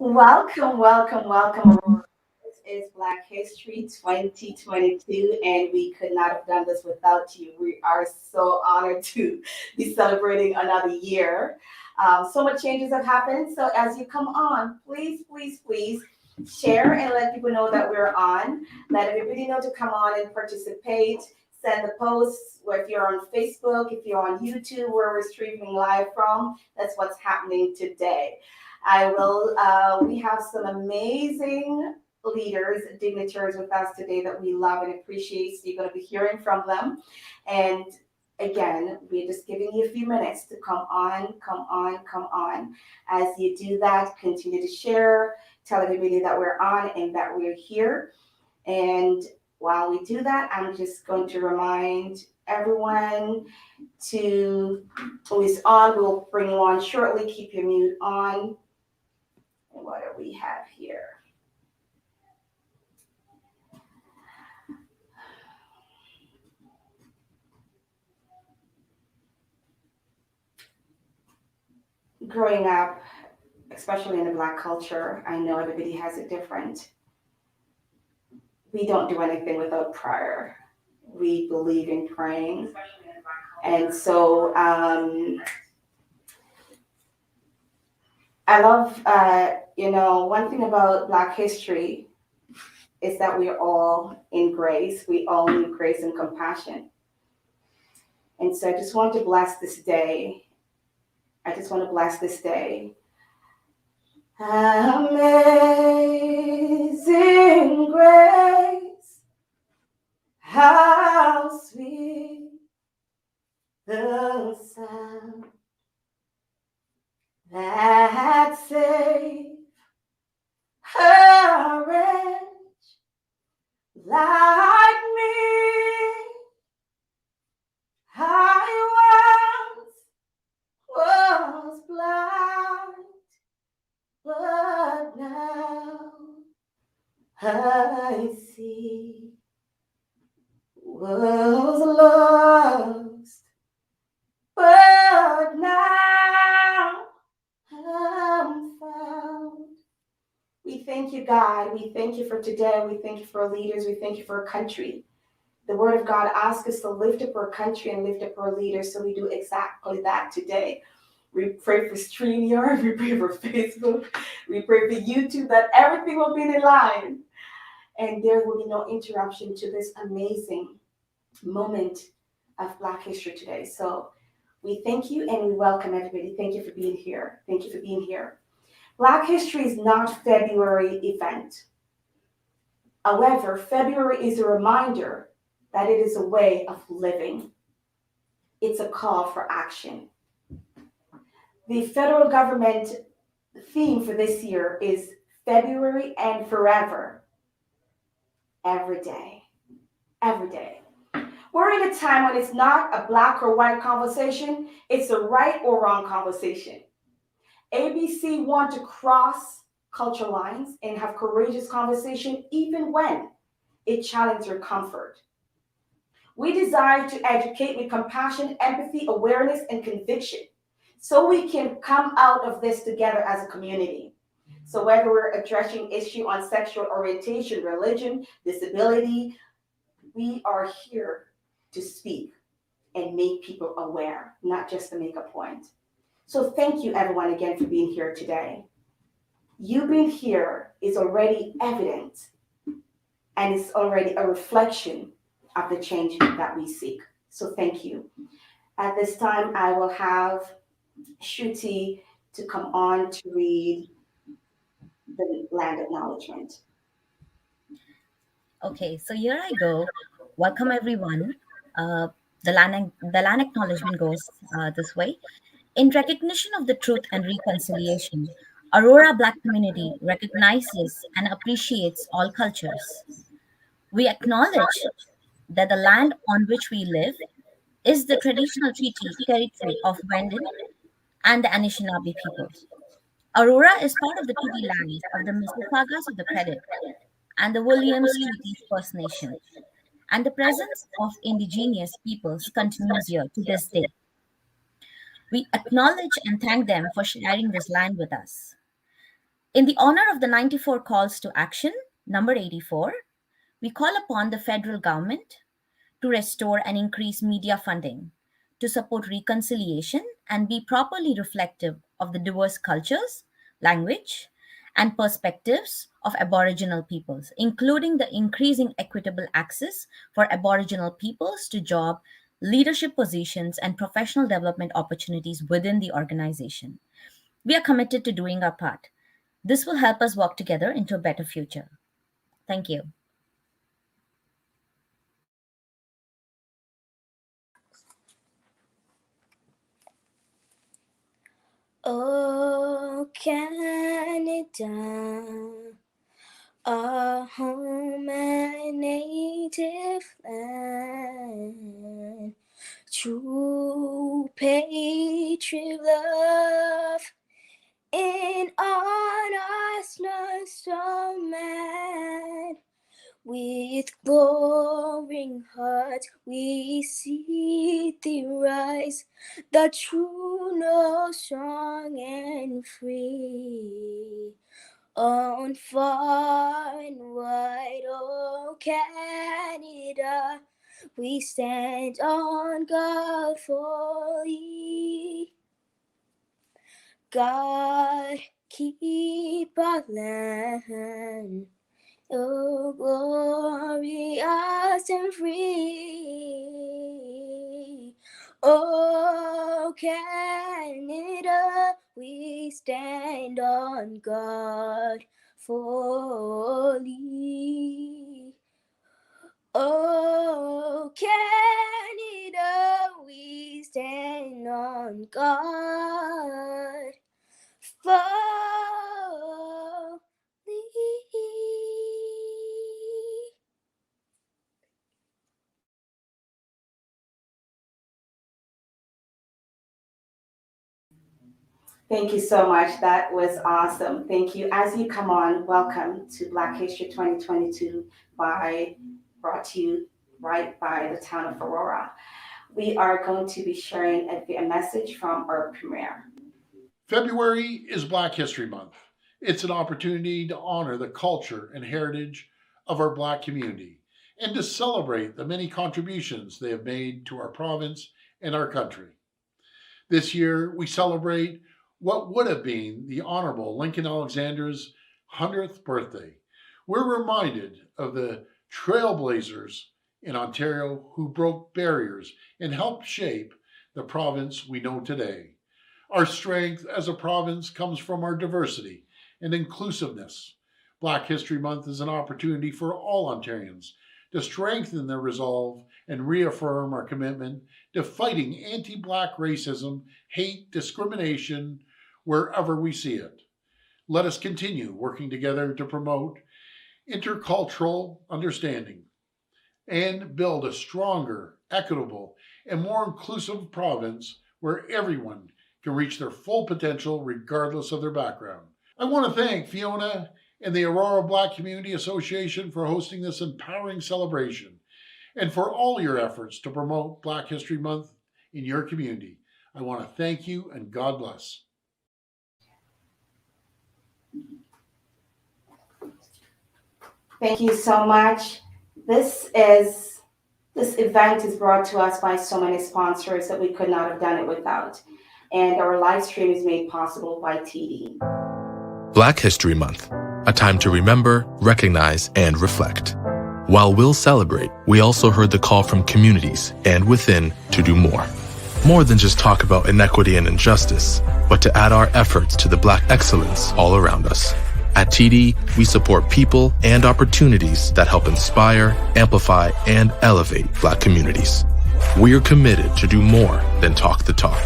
Welcome, welcome, welcome, Aurora. This is Black History 2022, and we could not have done this without you. We are so honored to be celebrating another year. So much changes have happened. So as you come on, please, please, please share and let people know that we're on. Let everybody know to come on and participate. Send the posts, or if you're on Facebook, if you're on YouTube, where we're streaming live from, that's what's happening today. I will. We have some amazing leaders, dignitaries with us today that we love and appreciate. So you're going to be hearing from them. And again, we're just giving you a few minutes to come on, come on, come on. As you do that, continue to share, tell everybody that we're on and that we're here. And while we do that, I'm just going to remind everyone to who is on. We'll bring you on shortly. Keep your mute on. And what do we have here? Growing up, especially in the Black culture, I know everybody has it different. We don't do anything without prayer. We believe in praying. And so I love, one thing about Black history is that we are all in grace. We all need grace and compassion. And so I just want to bless this day. Amazing grace, how sweet the sound that saved a wretch like me. I was blind, but now I see. Was lost, but now I'm found. We thank you, God. We thank you for today. We thank you for our leaders. We thank you for our country. The word of God asks us to lift up our country and lift up our leaders, so we do exactly that today. We pray for StreamYard, we pray for Facebook, we pray for YouTube, that everything will be in line and there will be no interruption to this amazing moment of Black history today. So we thank you and we welcome everybody. Thank you for being here. Thank you for being here. Black history is not February event. However, February is a reminder that it is a way of living. It's a call for action. The federal government theme for this year is February and forever. Every day. Every day. We're in a time when it's not a black or white conversation, it's a right or wrong conversation. ABC want to cross cultural lines and have courageous conversation even when it challenges your comfort. We desire to educate with compassion, empathy, awareness, and conviction so we can come out of this together as a community. So whether we're addressing issue on sexual orientation, religion, disability, we are here to speak and make people aware, not just to make a point. So thank you everyone again for being here today. You being here is already evident and it's already a reflection of the change that we seek. So thank you. At this time, I will have Shruti to come on to read the land acknowledgement. Okay, so here I go. Welcome everyone. The land acknowledgement goes this way. In recognition of the truth and reconciliation, Aurora Black community recognizes and appreciates all cultures. We acknowledge that the land on which we live is the traditional treaty territory of Wendat and the Anishinaabe peoples. Aurora is part of the treaty lands of the Mississaugas of the Credit and the Williams Treaties First Nation, and the presence of indigenous peoples continues here to this day. We acknowledge and thank them for sharing this land with us. In the honor of the 94 calls to action, number 84, we call upon the federal government to restore and increase media funding, to support reconciliation and be properly reflective of the diverse cultures, language, and perspectives of Aboriginal peoples, including the increasing equitable access for Aboriginal peoples to job, leadership positions, and professional development opportunities within the organization. We are committed to doing our part. This will help us work together into a better future. Thank you. Oh, Canada, our home and native land, true patriot love in on us, no so mad. With glowing hearts we see thee rise, the true, no, strong and free. On far and wide, oh Canada, we stand on guard for thee. God, keep our land, oh, glorious and free. Oh, Canada, we stand on guard for thee. Oh, Canada, we stand on guard for thee. Thank you so much. That was awesome. Thank you. As you come on, welcome to Black History 2022 by brought to you right by the town of Aurora. We are going to be sharing a message from our premier. February is Black History Month. It's an opportunity to honor the culture and heritage of our Black community and to celebrate the many contributions they have made to our province and our country. This year, we celebrate what would have been the Honorable Lincoln Alexander's 100th birthday. We're reminded of the trailblazers in Ontario who broke barriers and helped shape the province we know today. Our strength as a province comes from our diversity and inclusiveness. Black History Month is an opportunity for all Ontarians to strengthen their resolve and reaffirm our commitment to fighting anti Black racism, hate, discrimination wherever we see it. Let us continue working together to promote intercultural understanding and build a stronger, equitable, and more inclusive province where everyone can reach their full potential regardless of their background. I want to thank Fiona and the Aurora Black Community Association for hosting this empowering celebration and for all your efforts to promote Black History Month in your community. I want to thank you and God bless. Thank you so much. This event is brought to us by so many sponsors that we could not have done it without. And our live stream is made possible by TD. Black History Month, a time to remember, recognize, and reflect. While we'll celebrate, we also heard the call from communities and within to do more. More than just talk about inequity and injustice, but to add our efforts to the Black excellence all around us. At TD, we support people and opportunities that help inspire, amplify, and elevate Black communities. We are committed to do more than talk the talk.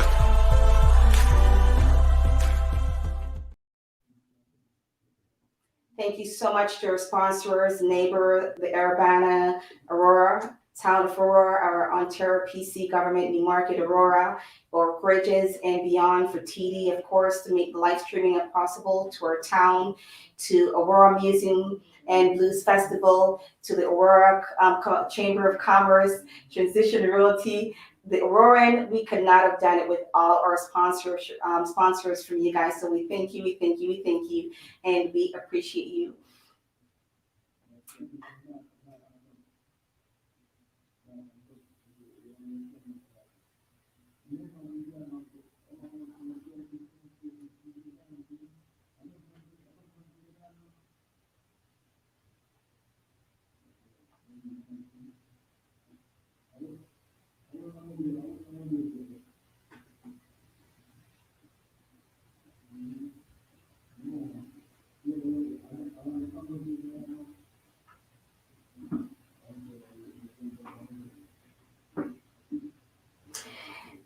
Thank you so much to our sponsors, Neighbor, the Urbana, Aurora, Town of Aurora, our Ontario PC Government New Market, Aurora, or Bridges and Beyond for TD, of course, to make the live streaming possible, to our town, to Aurora Museum and Blues Festival, to the Aurora Chamber of Commerce, Transition Realty, the Auroran, we could not have done it with all our sponsors from you guys. So we thank you, we thank you, we thank you, and we appreciate you.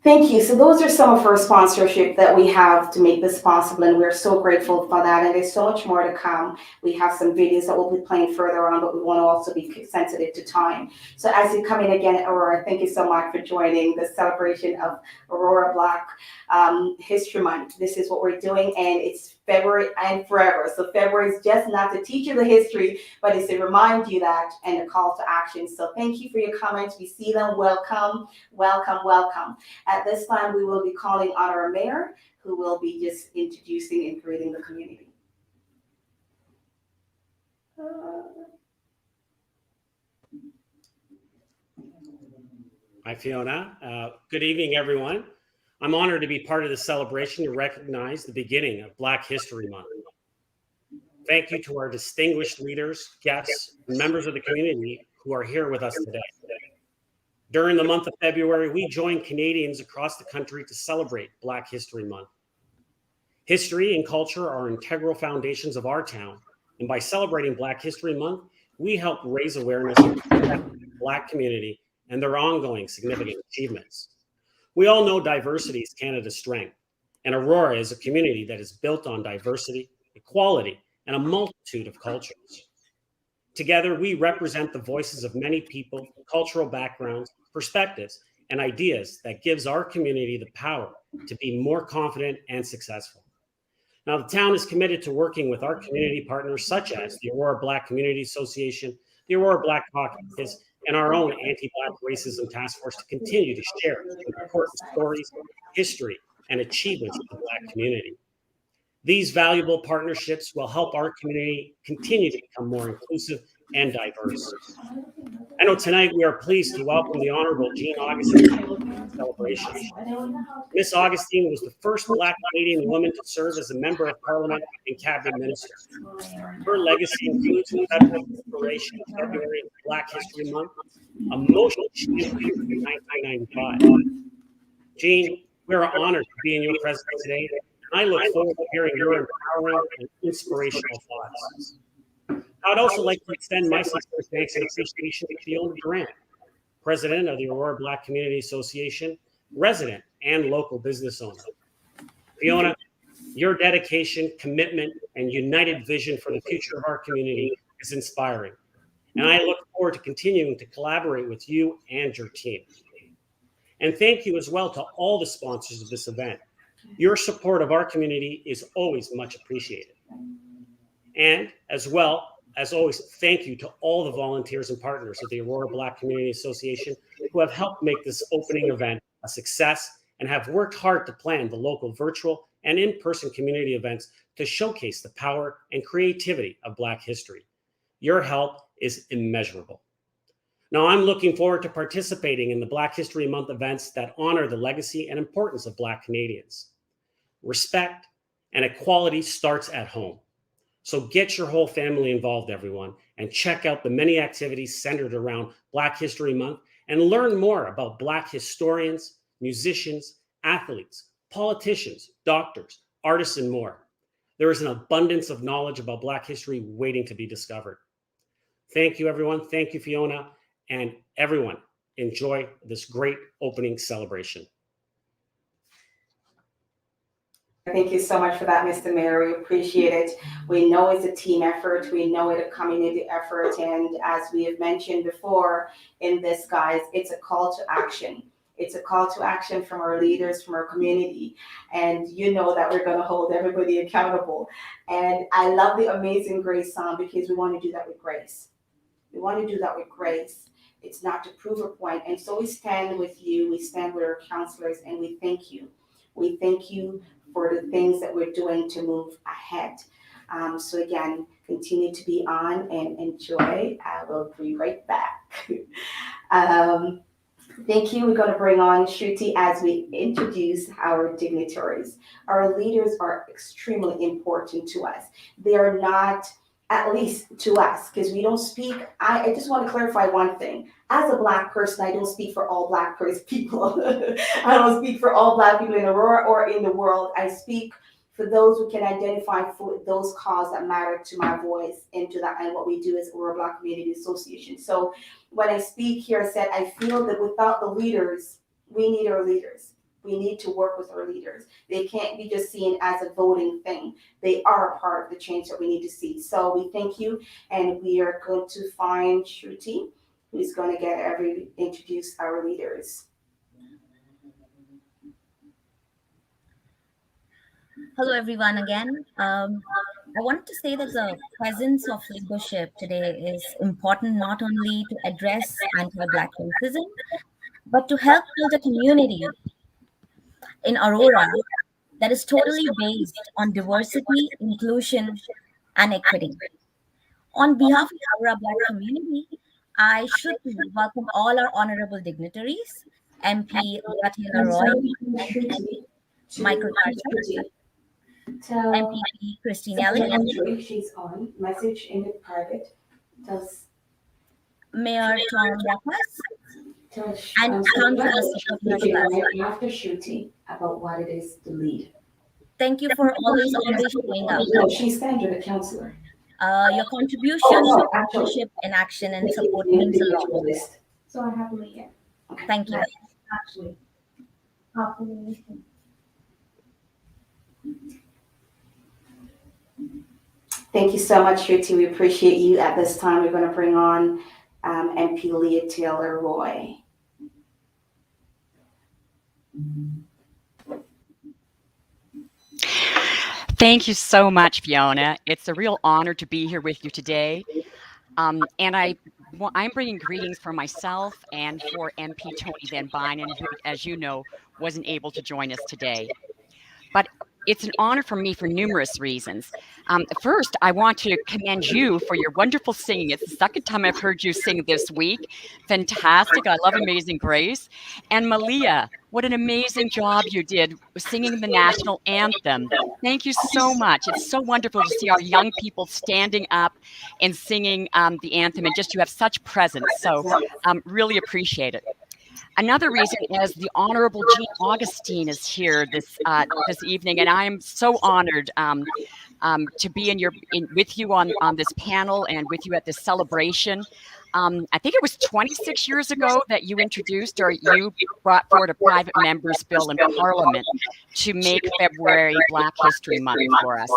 Thank you. So those are some of our sponsorship that we have to make this possible, and we're so grateful for that. And there's so much more to come. We have some videos that we'll be playing further on, but we want to also be sensitive to time. So as you come in again, Aurora, thank you so much for joining the celebration of Aurora Black History Month. This is what we're doing, and it's February and forever. So February is just not to teach you the history, but it's to remind you that, and a call to action. So thank you for your comments. We see them. Welcome, welcome, welcome. At this time, we will be calling on our mayor, who will be just introducing and greeting the community. Hi, Fiona. Good evening, everyone. I'm honored to be part of the celebration to recognize the beginning of Black History Month. Thank you to our distinguished leaders, guests, and members of the community who are here with us today. During the month of February, we join Canadians across the country to celebrate Black History Month. History and culture are integral foundations of our town, and by celebrating Black History Month, we help raise awareness of the Black community and their ongoing significant achievements. We all know diversity is Canada's strength, and Aurora is a community that is built on diversity, equality, and a multitude of cultures. Together, we represent the voices of many people, cultural backgrounds, perspectives, and ideas that gives our community the power to be more confident and successful. Now, the town is committed to working with our community partners such as the Aurora Black Community Association, the Aurora Black Caucus, and our own Anti-Black Racism Task Force to continue to share important stories, history, and achievements of the Black community. These valuable partnerships will help our community continue to become more inclusive and diverse. I know tonight we are pleased to welcome the Honorable Jean Augustine to the celebration. Miss Augustine was the first Black Canadian woman to serve as a member of Parliament and Cabinet Minister. Her legacy includes a federal declaration of February Black History Month, a motion she introduced in 1995. Jean, we are honored to be in your presence today. I look forward to hearing your empowering and inspirational thoughts. I'd also like to extend my sincere thanks and appreciation to Fiona Durant, President of the Aurora Black Community Association, resident and local business owner. Fiona, your dedication, commitment, and united vision for the future of our community is inspiring, and I look forward to continuing to collaborate with you and your team. And thank you as well to all the sponsors of this event. Your support of our community is always much appreciated. And as well, as always, thank you to all the volunteers and partners of the Aurora Black Community Association who have helped make this opening event a success and have worked hard to plan the local virtual and in-person community events to showcase the power and creativity of Black history. Your help is immeasurable. Now, I'm looking forward to participating in the Black History Month events that honor the legacy and importance of Black Canadians. Respect and equality starts at home. So get your whole family involved, everyone, and check out the many activities centered around Black History Month and learn more about Black historians, musicians, athletes, politicians, doctors, artists, and more. There is an abundance of knowledge about Black history waiting to be discovered. Thank you, everyone. Thank you, Fiona. And everyone, enjoy this great opening celebration. Thank you so much for that, Mr. Mayor. We appreciate it. We know it's a team effort. We know it's a community effort. And as we have mentioned before in this, guys, it's a call to action. It's a call to action from our leaders, from our community. And you know that we're going to hold everybody accountable. And I love the Amazing Grace song because we want to do that with grace. We want to do that with grace. It's not to prove a point. And so we stand with you, we stand with our counselors, and we thank you. We thank you for the things that we're doing to move ahead. So again, continue to be on and enjoy. I will be right back. um, Thank you. We're going to bring on Shruti as we introduce our dignitaries. Our leaders are extremely important to us. They are not, at least to us, because we don't speak. I just want to clarify one thing. As a Black person, I don't speak for all Black people. I don't speak for all Black people in Aurora or in the world. I speak for those who can identify for those causes that matter to my voice and to that and what we do as Aurora Black Community Association. So when I speak here, I said I feel that without the leaders, we need our leaders. We need to work with our leaders. They can't be just seen as a voting thing. They are a part of the change that we need to see. So we thank you, and we are going to find Shruti, who's going to introduce our leaders. Hello, everyone, again. I wanted to say that the presence of leadership today is important not only to address anti-Black racism, but to help build a community in Aurora that is totally based on diversity, inclusion, and equity. On behalf of the Aurora Black community, I should welcome all our honorable dignitaries, MP Leah Taylor Roy, MP Michael Carter, Tell MPP Christine Elliott, Andrew she's on. Message in the private. Mayor Tom Rapas, Tell and Councilor Sapna. after Shruti about what it is to lead. Thank you for always showing up. No, she's Sandra, the counselor. Your contribution to leadership and action and support means a lot. So I have Leah. Thank you. Actually, thank you so much, Shruti. We appreciate you. At this time, we're going to bring on MP Leah Taylor Roy. Thank you so much, Fiona. It's a real honor to be here with you today. And I'm bringing greetings for myself and for MP Tony Van Bynen, who, as you know, wasn't able to join us today. But it's an honor for me for numerous reasons. First, I want to commend you for your wonderful singing. It's the second time I've heard you sing this week. Fantastic. I love Amazing Grace. And Malia, what an amazing job you did singing the national anthem. Thank you so much. It's so wonderful to see our young people standing up and singing the anthem, and just you have such presence. So really appreciate it. Another reason is the Honorable Jean Augustine is here this evening, and I am so honored to be with you on this panel and with you at this celebration. I think it was 26 years ago that you introduced or you brought forward a private member's bill in Parliament to make February Black History Month for us.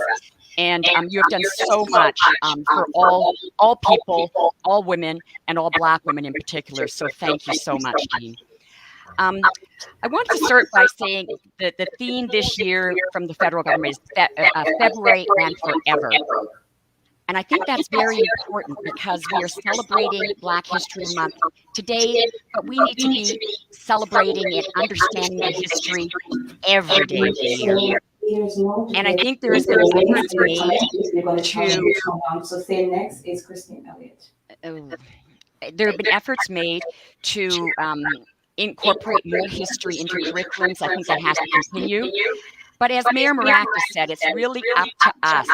And you have done so much for all people, all women, and all Black women in particular. So thank you so much, Jean. I wanted to start by saying that the theme this year from the federal government is February and Forever. And I think that's very important because we are celebrating Black History Month today, but we need to be celebrating and understanding the history every day of the year. And I think there has been efforts made to. So say next is Christine Elliott. There have been efforts made to incorporate more history into curriculums. I think that has to continue. But as Mayor Maracas said, it's really up to us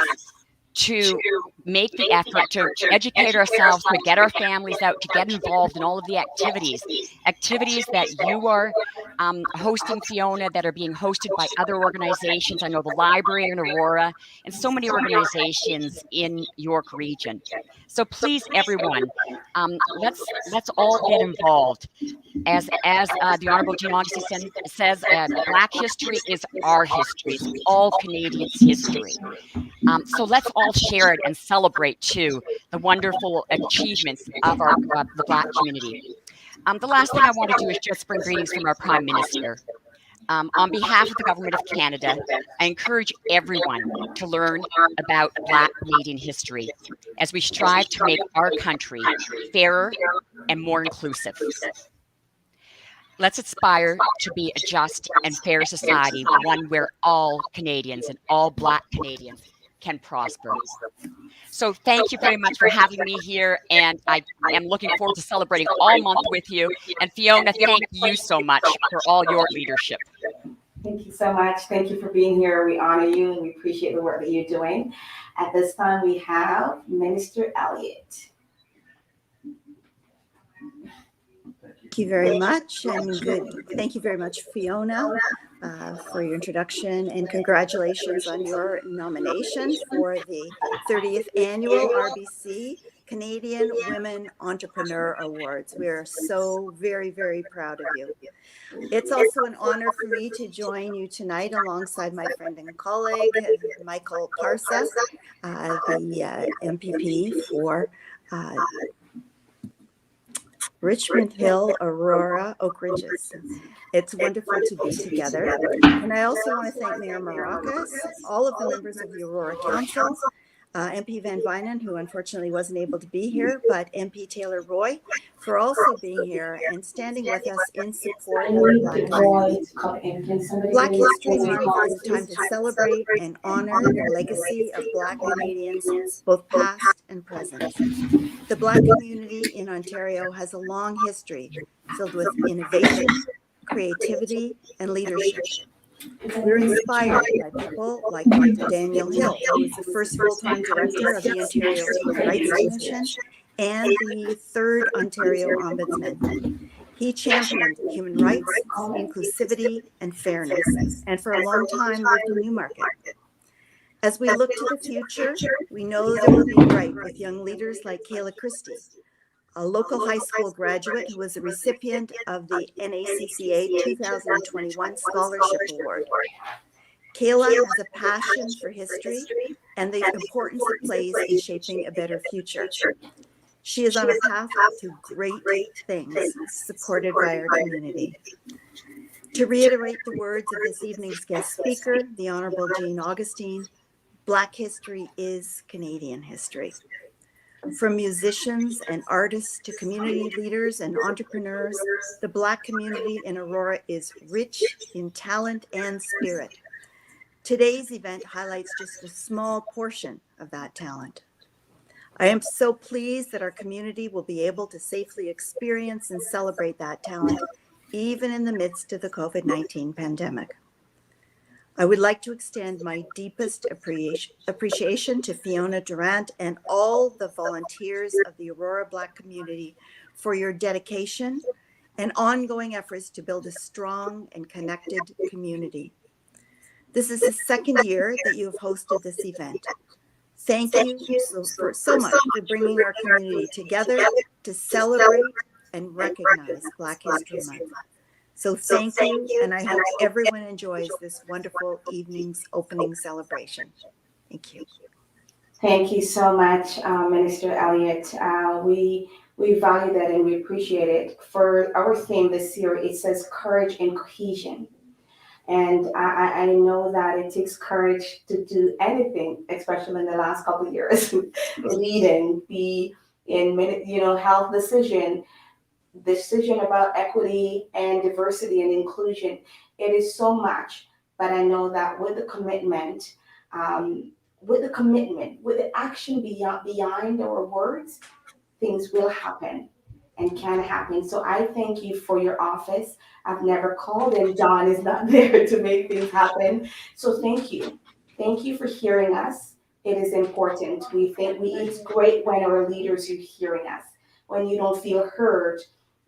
to make the effort to educate ourselves, to get our families out, to get involved in all of the activities that you are hosting, Fiona, that are being hosted by other organizations. I know the library in Aurora and so many organizations in York Region. So please, everyone, let's all get involved. As the Honorable Jean Augustine says, Black history is our history, it's all Canadians' history. So let's all share it and celebrate too the wonderful achievements of the Black community. The last thing I want to do is just bring greetings from our Prime Minister. On behalf of the Government of Canada, I encourage everyone to learn about Black Canadian history as we strive to make our country fairer and more inclusive. Let's aspire to be a just and fair society, one where all Canadians and all Black Canadians can prosper. So thank you very much for having me here, and I am looking forward to celebrating all month with you. And Fiona, thank you so much for all your leadership. Thank you so much. Thank you for being here. We honor you and we appreciate the work that you're doing. At this time, we have Minister Elliott. Thank you very much, and thank you very much, Fiona, for your introduction, and congratulations on your nomination for the 30th Annual RBC Canadian Women Entrepreneur Awards. We are so very, very proud of you. It's also an honor for me to join you tonight alongside my friend and colleague, Michael Parsa, the MPP for Richmond Hill, Aurora, Oak Ridges. It's wonderful to be together. And I also want to thank Mayor Maracas, all of the members of the Aurora Council, MP Van Vynen, who unfortunately wasn't able to be here, but MP Taylor Roy for also being here and standing with us in support of the Black community. Black History Month is a time to celebrate and honor the legacy of Black Canadians, both past and present. The Black community in Ontario has a long history filled with innovation, creativity, and leadership. We're inspired by people like Dr. Daniel Hill, who was the first full-time director of the Ontario Human Rights Commission and the third Ontario Ombudsman. He championed human rights, inclusivity, and fairness, and for a long time lived in Newmarket. As we look to the future, we know that we'll be bright with young leaders like Kayla Christie, a local high school graduate who was a recipient of the NACCA 2021 Scholarship Award. Kayla has a passion for history and the importance it plays in shaping a better future. She is on a path to great things, supported by our community. To reiterate the words of this evening's guest speaker, the Honorable Jane Augustine, Black history is Canadian history. From musicians and artists to community leaders and entrepreneurs, the Black community in Aurora is rich in talent and spirit. Today's event highlights just a small portion of that talent. I am so pleased that our community will be able to safely experience and celebrate that talent, even in the midst of the COVID-19 pandemic. I would like to extend my deepest appreciation to Fiona Durant and all the volunteers of the Aurora Black community for your dedication and ongoing efforts to build a strong and connected community. This is the second year that you have hosted this event. Thank you so much for bringing our community together to celebrate and recognize Black History Month. So thank you, and I hope everyone enjoys this wonderful evening's opening celebration. Thank you. Thank you so much, Minister Elliott. We value that and we appreciate it. For our theme this year, it says courage and cohesion. And I know that it takes courage to do anything, especially in the last couple of years, leading, be in health decision about equity and diversity and inclusion. It is so much, but I know that with the commitment, with the action beyond our words, things will happen and can happen. So I thank you for your office. I've never called and John is not there to make things happen. So thank you. Thank you for hearing us. It is important. It's great when our leaders are hearing us. When you don't feel heard,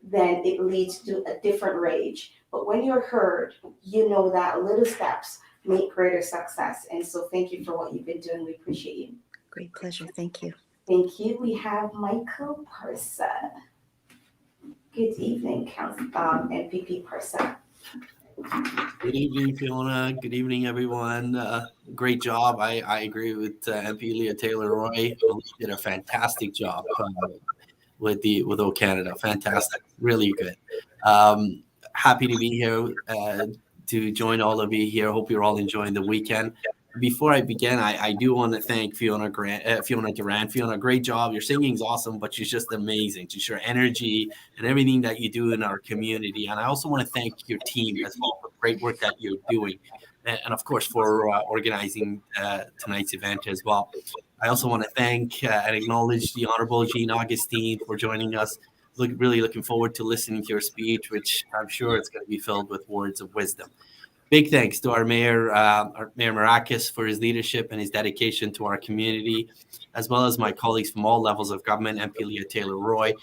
then it leads to a different rage. But when you're heard, you know that little steps make greater success. And so thank you for what you've been doing. We appreciate you. Great pleasure. Thank you. Thank you. We have Michael Parsa. Good evening, MPP Parsa. Good evening, Fiona. Good evening, everyone. Great job. I agree with MP Leah Taylor-Roy. Who did a fantastic job with O Canada. Fantastic. Really good. Happy to be here to join all of you here. Hope you're all enjoying the weekend. Before I begin, I do want to thank Fiona Durant. Fiona, great job. Your singing's awesome, but she's just amazing. Just your energy and everything that you do in our community. And I also want to thank your team as well for the great work that you're doing. And of course, for organizing tonight's event as well. I also want to thank and acknowledge the Honorable Jean Augustine for joining us. Really looking forward to listening to your speech, which I'm sure it's going to be filled with words of wisdom. Big thanks to our Mayor Marakis, for his leadership and his dedication to our community, as well as my colleagues from all levels of government, MP Leah Taylor-Roy,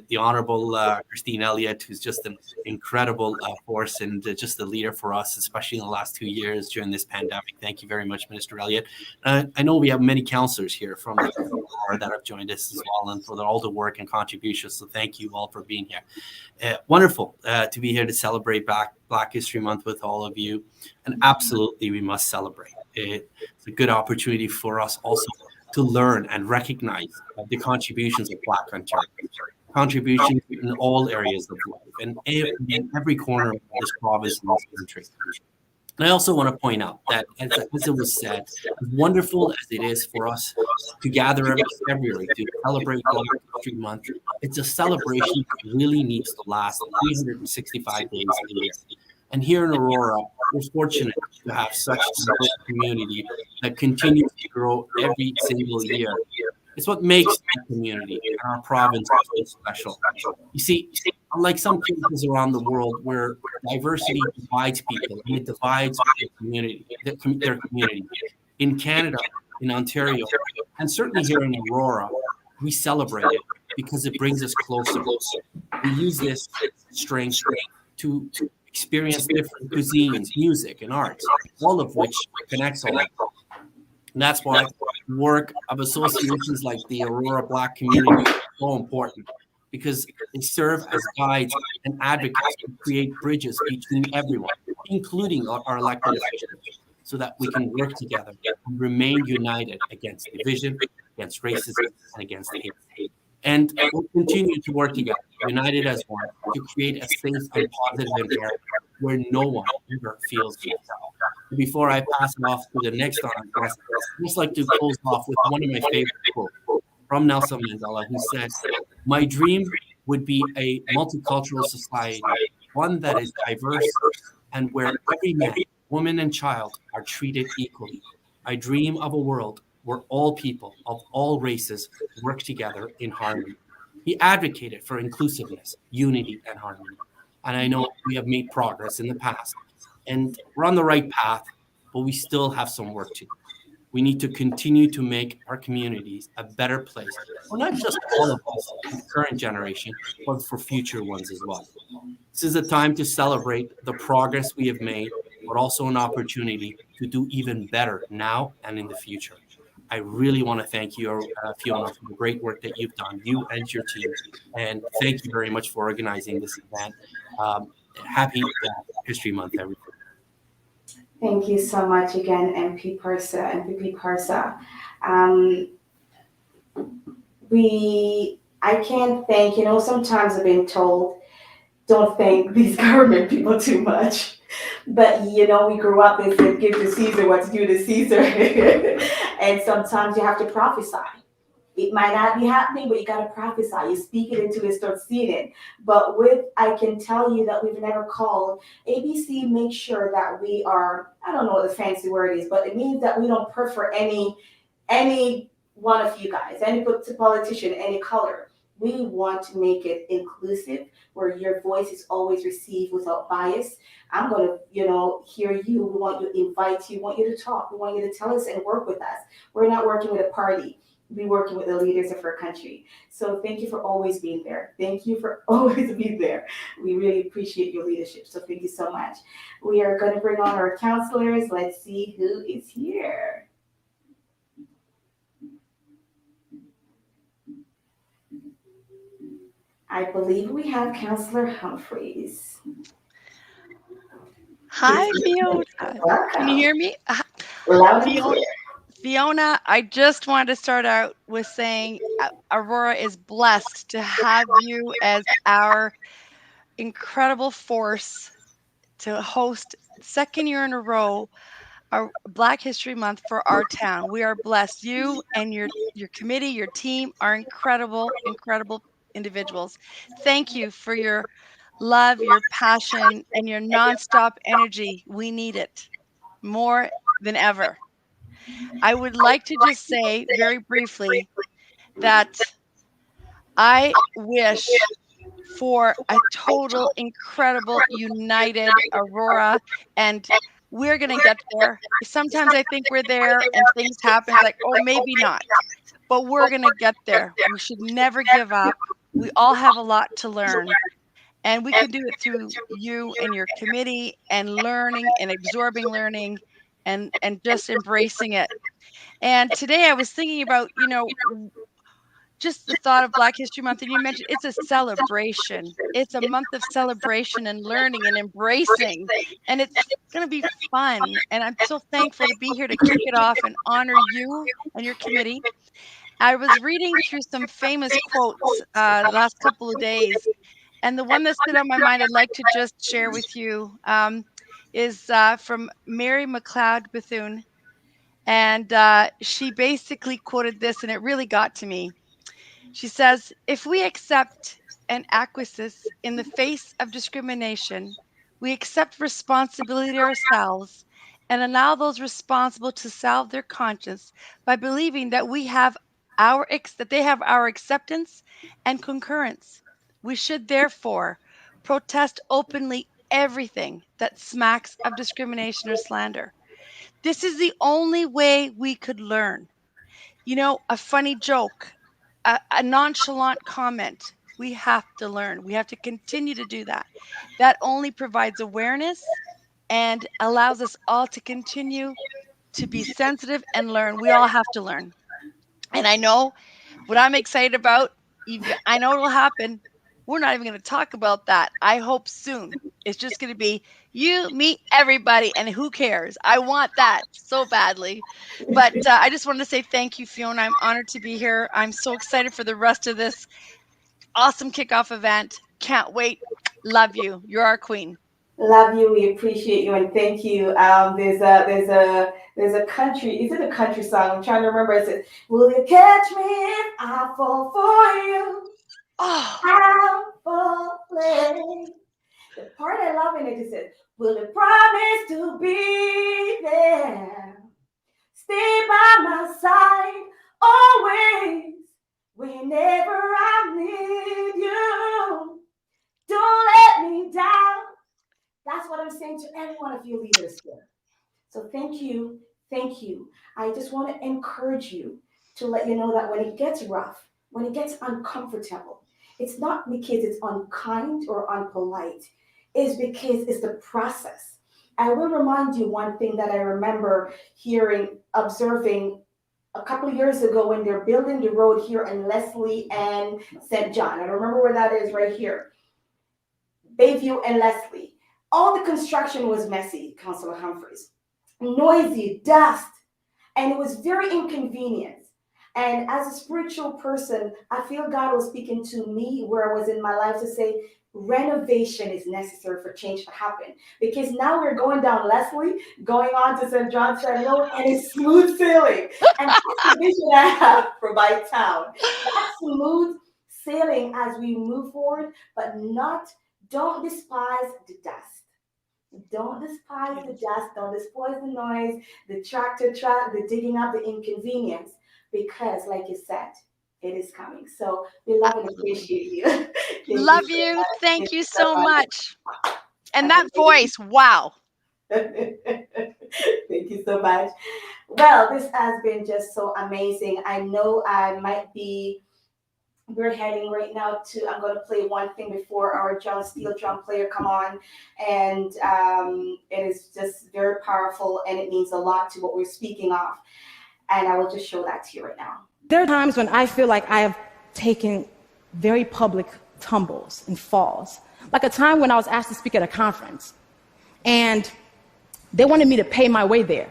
the Honorable Christine Elliott, who's just an incredible force and just a leader for us, especially in the last 2 years during this pandemic. Thank you very much, Minister Elliott. I know we have many councillors here from the that have joined us as well, and for all the work and contributions. So thank you all for being here. Wonderful to be here to celebrate Black History Month with all of you. And absolutely, we must celebrate. It's a good opportunity for us also to learn and recognize the contributions of Black Ontarians, contributions in all areas of life and in every corner of this province and this country. And I also want to point out that, as it was said, as wonderful as it is for us to gather every February to celebrate Black History Month, it's a celebration that really needs to last 365 days a year. And here in Aurora, we're fortunate to have such a great community that continues to grow every single year. It's what makes the community and our province so special. You see, unlike some places around the world where diversity divides people and it divides their community, in Canada, in Ontario, and certainly here in Aurora, we celebrate it because it brings us closer. We use this strength to experience different cuisines, music, and arts, all of which connects all of us. And that's why work of associations like the Aurora Black community is so important, because they serve as guides and advocates to create bridges between everyone, including our elected officials, so that we can work together and remain united against division, against racism, and against hate. And we'll continue to work together, united as one, to create a safe and positive environment where no one ever feels left out. Before I pass it off to the next honored guest, I'd just like to close off with one of my favorite quotes from Nelson Mandela, who said, "My dream would be a multicultural society, one that is diverse and where every man, woman, and child are treated equally. I dream of a world where all people of all races work together in harmony." He advocated for inclusiveness, unity, and harmony. And I know we have made progress in the past, and we're on the right path, but we still have some work to do. We need to continue to make our communities a better place, for not just all of us, the current generation, but for future ones as well. This is a time to celebrate the progress we have made, but also an opportunity to do even better now and in the future. I really want to thank you, Fiona, for the great work that you've done, you and your team. And thank you very much for organizing this event. Happy History Month, everyone. Thank you so much again, MPP Parsa. I can't thank, sometimes I've been told, don't thank these government people too much. But, we grew up, they said, give to Caesar what's due to Caesar. And sometimes you have to prophesy. It might not be happening, but you got to prophesy. You speak it until you start seeing it. But I can tell you that we've never called ABC, make sure that we are, I don't know what the fancy word is, but it means that we don't prefer any one of you guys, any politician, any color. We want to make it inclusive, where your voice is always received without bias. I'm going to, hear you. We want to invite you. We want you to talk. We want you to tell us and work with us. We're not working with a party. We're working with the leaders of our country. So thank you for always being there. Thank you for always being there. We really appreciate your leadership. So thank you so much. We are going to bring on our counselors. Let's see who is here. I believe we have Councillor Humphreys. Hi, Fiona. Welcome. Can you hear me? Loud and clear. Fiona, I just wanted to start out with saying Aurora is blessed to have you as our incredible force to host second year in a row our Black History Month for our town. We are blessed. You and your committee, your team are incredible, incredible individuals. Thank you for your love, your passion, and your nonstop energy. We need it more than ever. I would like to just say very briefly that I wish for a total, incredible, united Aurora, and we're going to get there. Sometimes I think we're there and things happen. It's like, oh, maybe not, but we're going to get there. We should never give up. We all have a lot to learn, and we can do it through you and your committee and learning and absorbing learning and just embracing it. And today I was thinking about, just the thought of Black History Month, and you mentioned it's a celebration. It's a month of celebration and learning and embracing, and it's going to be fun. And I'm so thankful to be here to kick it off and honor you and your committee. I was reading through some famous quotes the last couple of days, and the one that stood on my mind I'd like to just share with you is from Mary McLeod Bethune. And she basically quoted this, and it really got to me. She says, if we accept and acquiesce in the face of discrimination, we accept responsibility ourselves and allow those responsible to salve their conscience by believing that we have that they have our acceptance and concurrence. We should therefore protest openly everything that smacks of discrimination or slander. This is the only way we could learn. A funny joke, a nonchalant comment. We have to learn. We have to continue to do that. That only provides awareness and allows us all to continue to be sensitive and learn. We all have to learn. And I know what I'm excited about. I know it'll happen. We're not even going to talk about that. I hope soon. It's just going to be you, me, everybody, and who cares? I want that so badly. But I just wanted to say thank you, Fiona. I'm honored to be here. I'm so excited for the rest of this awesome kickoff event. Can't wait. Love you. You're our queen. Love you. We appreciate you and thank you. There's a country. Is it a country song? I'm trying to remember. It says, "Will you catch me if I fall for you? Oh, I'm falling." The part I love in it is says, "Will you promise to be there? Stay by my side always whenever I need you. Don't let me down." That's what I'm saying to every one of you leaders here. So thank you. Thank you. I just want to encourage you to let you know that when it gets rough, when it gets uncomfortable, it's not because it's unkind or unpolite. It's because it's the process. I will remind you one thing that I remember observing a couple of years ago when they're building the road here in Leslie and St. John. I remember where that is right here. Bayview and Leslie. All the construction was messy, Councilor Humphreys. Noisy, dust, and it was very inconvenient. And as a spiritual person, I feel God was speaking to me where I was in my life to say, renovation is necessary for change to happen. Because now we're going down Leslie, going on to St. John's Road, and it's smooth sailing. And that's the vision I have for my town. That smooth sailing as we move forward, but don't despise the dust. Don't despise the dust. Don't despise the noise, the tractor track, the digging up, the inconvenience. Because, like you said, it is coming. So we love and appreciate you. love you. Thank you so much. And that voice, wow. Thank you so much. Well, this has been just so amazing. I know we're heading right now I'm going to play one thing before our steel drum player come on. And it is just very powerful and it means a lot to what we're speaking of. And I will just show that to you right now. There are times when I feel like I have taken very public tumbles and falls. Like a time when I was asked to speak at a conference and they wanted me to pay my way there.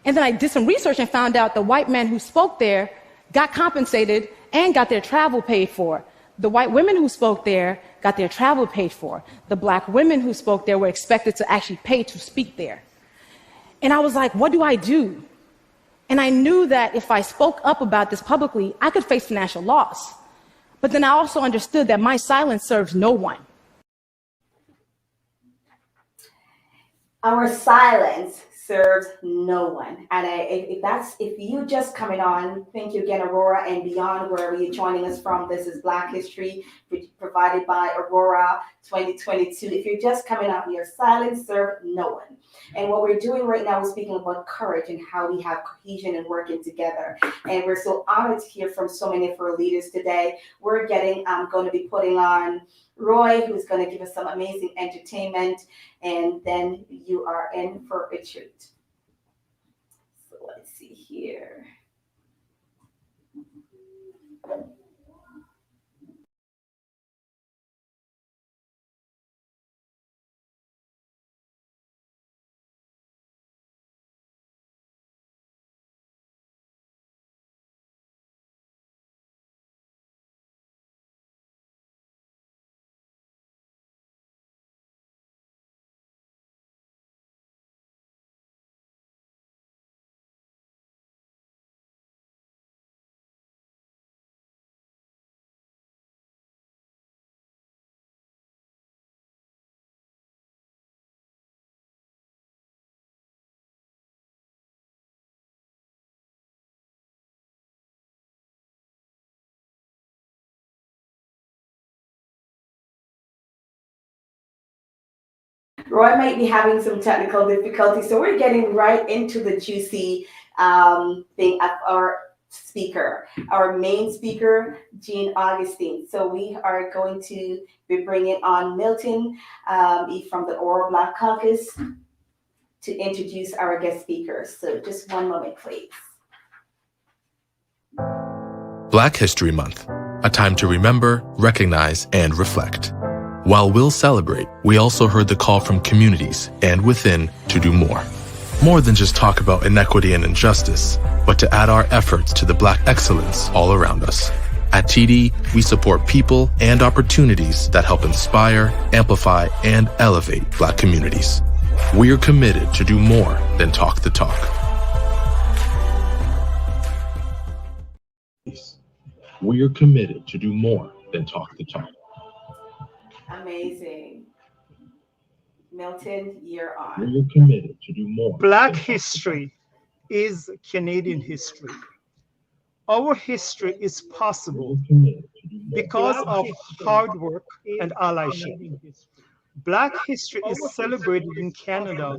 And then I did some research and found out the white men who spoke there got compensated and got their travel paid for. The white women who spoke there got their travel paid for. The black women who spoke there were expected to actually pay to speak there. And I was like, what do I do? And I knew that if I spoke up about this publicly, I could face financial loss. But then I also understood that my silence serves no one. Our silence serves no one. And if you just coming on, thank you again, Aurora and beyond, wherever you're joining us from. This is Black History provided by Aurora 2022. If you're just coming on, your silence serves no one. And what we're doing right now is speaking about courage and how we have cohesion and working together. And we're so honored to hear from so many of our leaders today. We're going to be putting on Roy, who's going to give us some amazing entertainment, and then you are in for a treat. So let's see here. Roy might be having some technical difficulties, so we're getting right into the juicy thing of our speaker, our main speaker, Jean Augustine. So we are going to be bringing on Milton from the Aurora Black Caucus to introduce our guest speakers. So just one moment, please. Black History Month, a time to remember, recognize, and reflect. While we'll celebrate, we also heard the call from communities and within to do more. More than just talk about inequity and injustice, but to add our efforts to the Black excellence all around us. At TD, we support people and opportunities that help inspire, amplify, and elevate Black communities. We are committed to do more than talk the talk. We are committed to do more than talk the talk. Amazing. Milton, you're on. We are committed to do more. Black history is Canadian history. Our history is possible because of hard work and allyship. Black history is celebrated in Canada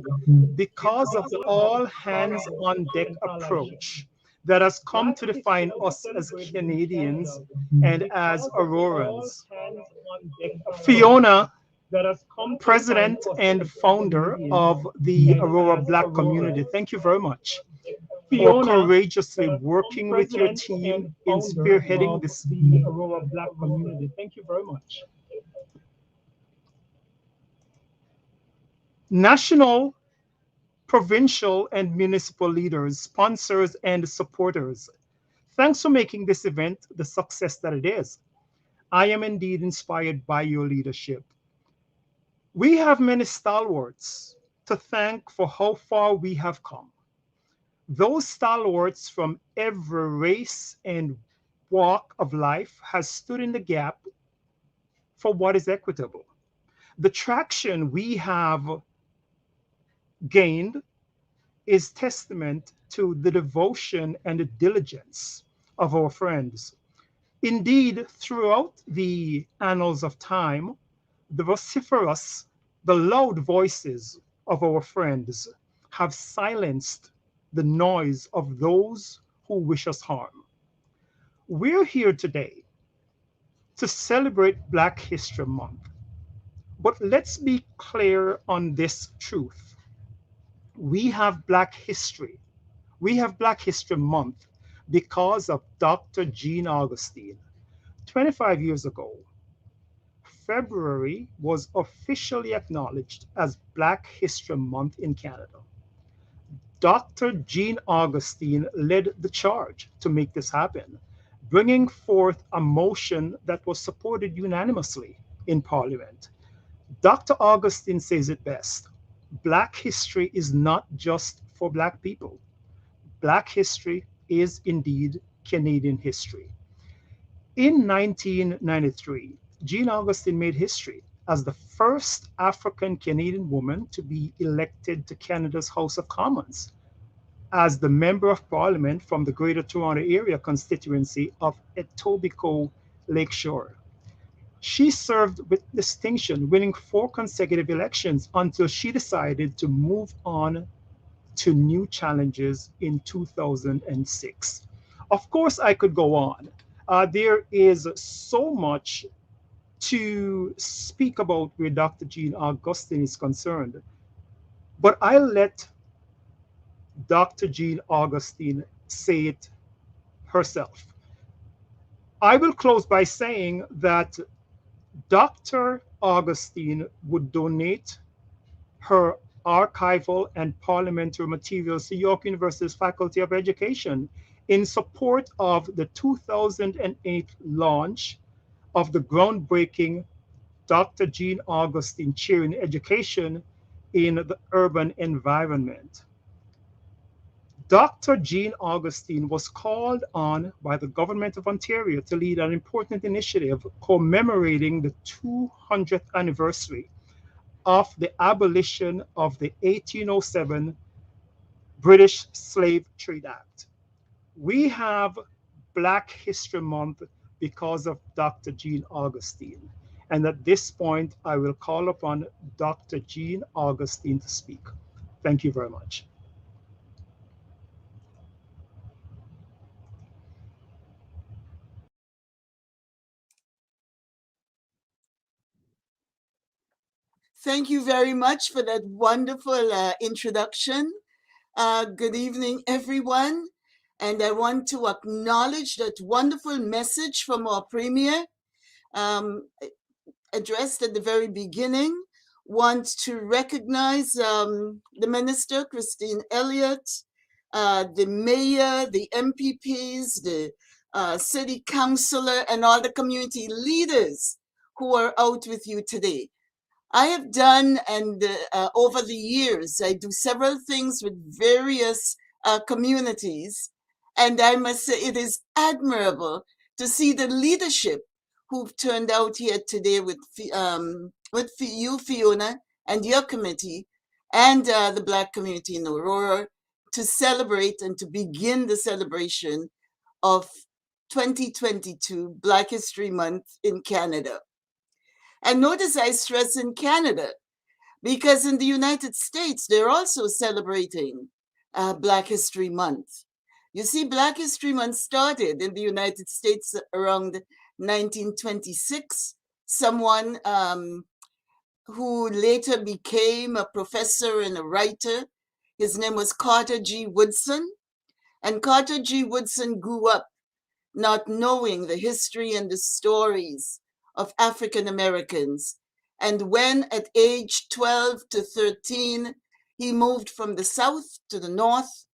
because of the all hands on deck approach that has come to define us as Canadians and as Aurorans. Fiona, president and founder of the Aurora Black community, thank you very much for courageously working with your team in spearheading this Aurora Black community. Thank you very much. National, provincial, and municipal leaders, sponsors, and supporters, thanks for making this event the success that it is. I am indeed inspired by your leadership. We have many stalwarts to thank for how far we have come. Those stalwarts from every race and walk of life has stood in the gap for what is equitable. The traction we have gained is testament to the devotion and the diligence of our friends. Indeed, throughout the annals of time, the vociferous, the loud voices of our friends have silenced the noise of those who wish us harm. We're here today to celebrate Black History Month, but let's be clear on this truth. We have Black history. We have Black History Month because of Dr. Jean Augustine. 25 years ago, February was officially acknowledged as Black History Month in Canada. Dr. Jean Augustine led the charge to make this happen, bringing forth a motion that was supported unanimously in Parliament. Dr. Augustine says it best: Black history is not just for Black people. Black history is indeed Canadian history. In 1993, Jean Augustine made history as the first African Canadian woman to be elected to Canada's House of Commons as the Member of Parliament from the Greater Toronto Area constituency of Etobicoke Lakeshore. She served with distinction, winning 4 consecutive elections until she decided to move on to new challenges in 2006. Of course, I could go on. There is so much to speak about where Dr. Jean Augustine is concerned, but I'll let Dr. Jean Augustine say it herself. I will close by saying that Dr. Augustine would donate her archival and parliamentary materials to York University's Faculty of Education in support of the 2008 launch of the groundbreaking Dr. Jean Augustine Chair in Education in the Urban Environment. Dr. Jean Augustine was called on by the Government of Ontario to lead an important initiative commemorating the 200th anniversary of the abolition of the 1807 British Slave Trade Act. We have Black History Month because of Dr. Jean Augustine. And at this point, I will call upon Dr. Jean Augustine to speak. Thank you very much. Thank you very much for that wonderful introduction. Good evening, everyone. And I want to acknowledge that wonderful message from our Premier, addressed at the very beginning. Want to recognize the Minister, Christine Elliott, the Mayor, the MPPs, the City Councillor, and all the community leaders who are out with you today. I have done, and over the years, I do several things with various communities, and I must say it is admirable to see the leadership who've turned out here today with you, Fiona, and your committee, and the Black community in Aurora to celebrate and to begin the celebration of 2022 Black History Month in Canada. And notice I stress in Canada, because in the United States, they're also celebrating Black History Month. You see, Black History Month started in the United States around 1926. Someone who later became a professor and a writer, his name was Carter G. Woodson. And Carter G. Woodson grew up not knowing the history and the stories of African Americans. And when at age 12 to 13, he moved from the South to the North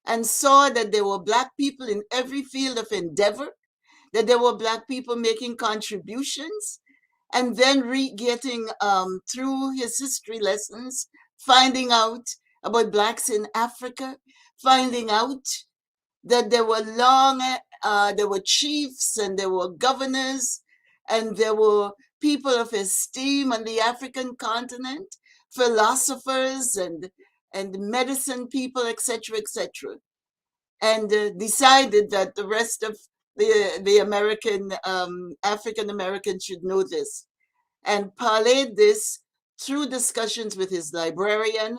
and saw that there were Black people in every field of endeavor, that there were Black people making contributions, and then getting through his history lessons, finding out about Blacks in Africa, finding out that there were chiefs and there were governors and there were people of esteem on the African continent, philosophers and medicine people, etc., etc., and decided that the rest of the American African Americans should know this, and parlayed this through discussions with his librarian,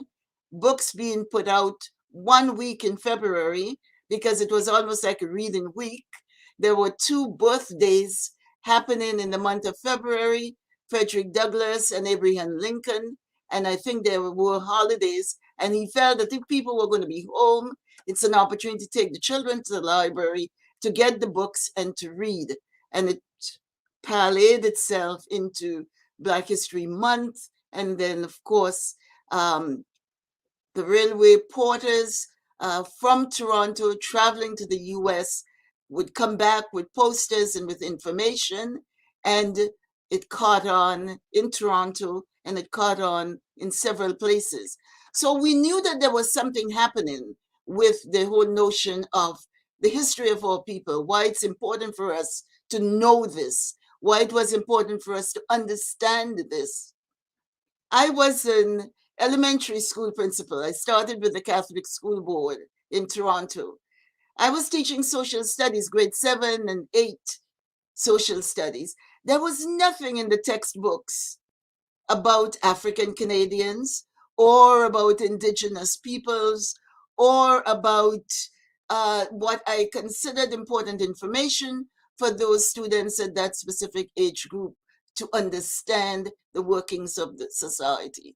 books being put out 1 week in February, because it was almost like a reading week. There were 2 birthdays happening in the month of February, Frederick Douglass and Abraham Lincoln, and I think there were holidays, and he felt that if people were going to be home, it's an opportunity to take the children to the library to get the books and to read. And it parlayed itself into Black History Month, and then, of course, the railway porters from Toronto traveling to the US would come back with posters and with information, and it caught on in Toronto, and it caught on in several places. So we knew that there was something happening with the whole notion of the history of our people, why it's important for us to know this, why it was important for us to understand this. I was an elementary school principal. I started with the Catholic School Board in Toronto. I was teaching social studies, grade 7 and 8 social studies. There was nothing in the textbooks about African Canadians or about Indigenous peoples or about what I considered important information for those students at that specific age group to understand the workings of the society.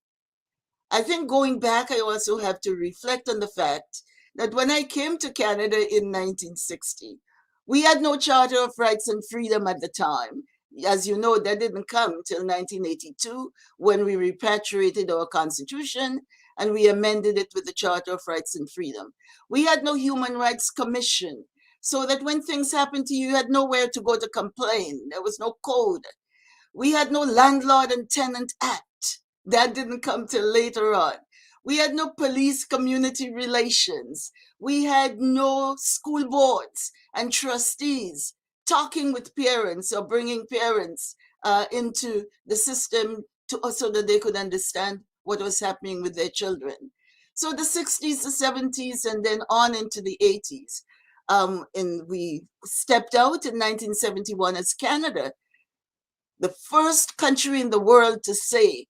I think going back, I also have to reflect on the fact that when I came to Canada in 1960, we had no Charter of Rights and Freedom at the time. As you know, that didn't come till 1982 when we repatriated our constitution and we amended it with the Charter of Rights and Freedom. We had no Human Rights Commission, so that when things happened to you, you had nowhere to go to complain. There was no code. We had no Landlord and Tenant Act. That didn't come till later on. We had no police community relations. We had no school boards and trustees talking with parents or bringing parents into the system so that they could understand what was happening with their children. So the 60s, the 70s, and then on into the 80s. And we stepped out in 1971 as Canada, the first country in the world to say,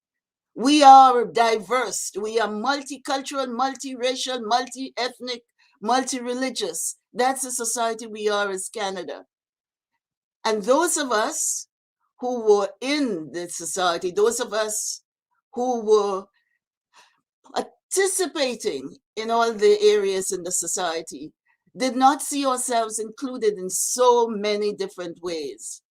we are diverse, we are multicultural, multiracial, multi-ethnic, multi-religious. That's the society we are as Canada. And those of us who were in the society, those of us who were participating in all the areas in the society, did not see ourselves included in so many different ways.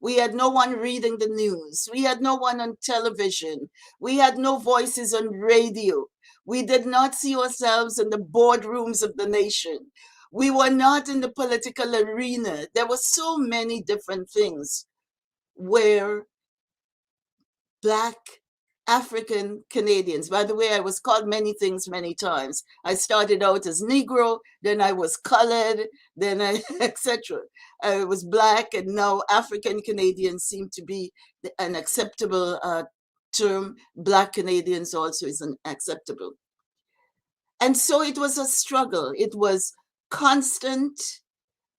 We had no one reading the news. We had no one on television. We had no voices on radio. We did not see ourselves in the boardrooms of the nation. We were not in the political arena. There were so many different things where Black African Canadians, by the way, I was called many things many times. I started out as Negro, then I was colored, then I, etc. I was Black, and now African Canadians seem to be an acceptable term. Black Canadians also is an acceptable. And so it was a struggle. It was constant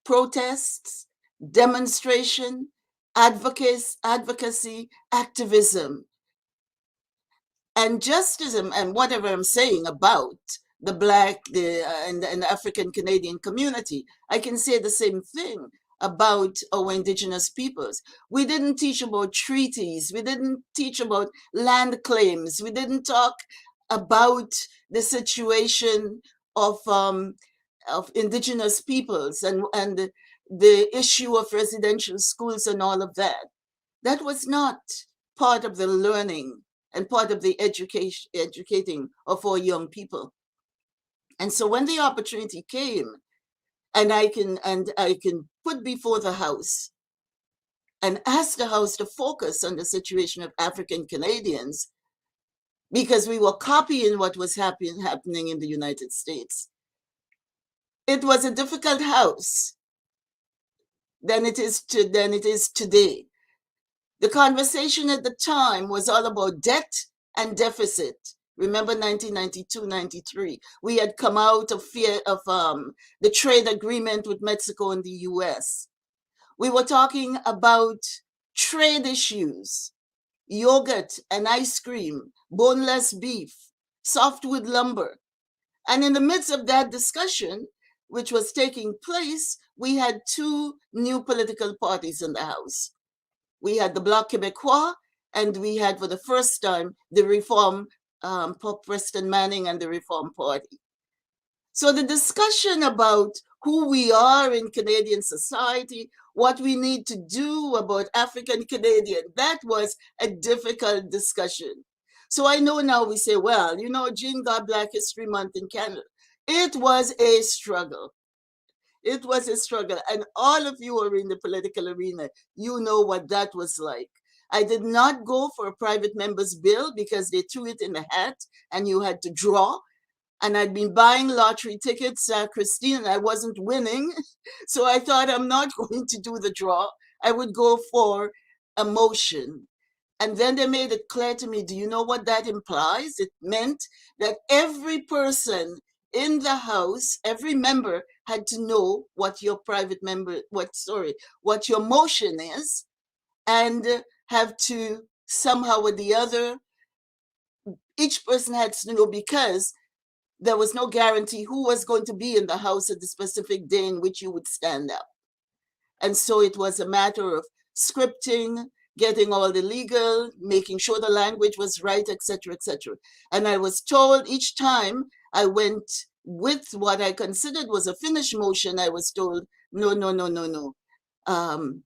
protests, demonstration, advocacy, activism. And justice and whatever I'm saying about the Black and the African Canadian community, I can say the same thing about our Indigenous peoples. We didn't teach about treaties. We didn't teach about land claims. We didn't talk about the situation of Indigenous peoples and the issue of residential schools and all of that. That was not part of the learning and part of the educating of our young people. And so when the opportunity came, and I can put before the House and ask the House to focus on the situation of African Canadians, because we were copying what was happening in the United States. It was a difficult House than it is today. The conversation at the time was all about debt and deficit. Remember 1992, 93. We had come out of fear of the trade agreement with Mexico and the US. We were talking about trade issues, yogurt and ice cream, boneless beef, softwood lumber. And in the midst of that discussion, which was taking place, we had two new political parties in the House. We had the Bloc Québécois, and we had for the first time the Reform, Pope Preston Manning and the Reform Party. So the discussion about who we are in Canadian society, what we need to do about African Canadian, that was a difficult discussion. So I know now we say, well, you know, June got Black History Month in Canada. It was a struggle. It was a struggle. And all of you who are in the political arena, you know what that was like. I did not go for a private member's bill because they threw it in the hat and you had to draw. And I'd been buying lottery tickets, Christine, and I wasn't winning. So I thought, I'm not going to do the draw. I would go for a motion. And then they made it clear to me, do you know what that implies? It meant that every person in the House, every member had to know what your what your motion is, and have to somehow or the other, each person had to know, because there was no guarantee who was going to be in the House at the specific day in which you would stand up. And so it was a matter of scripting, getting all the legal, making sure the language was right, etc., etc. And I was told each time I went with what I considered was a finished motion, I was told, no, no, no, no, no.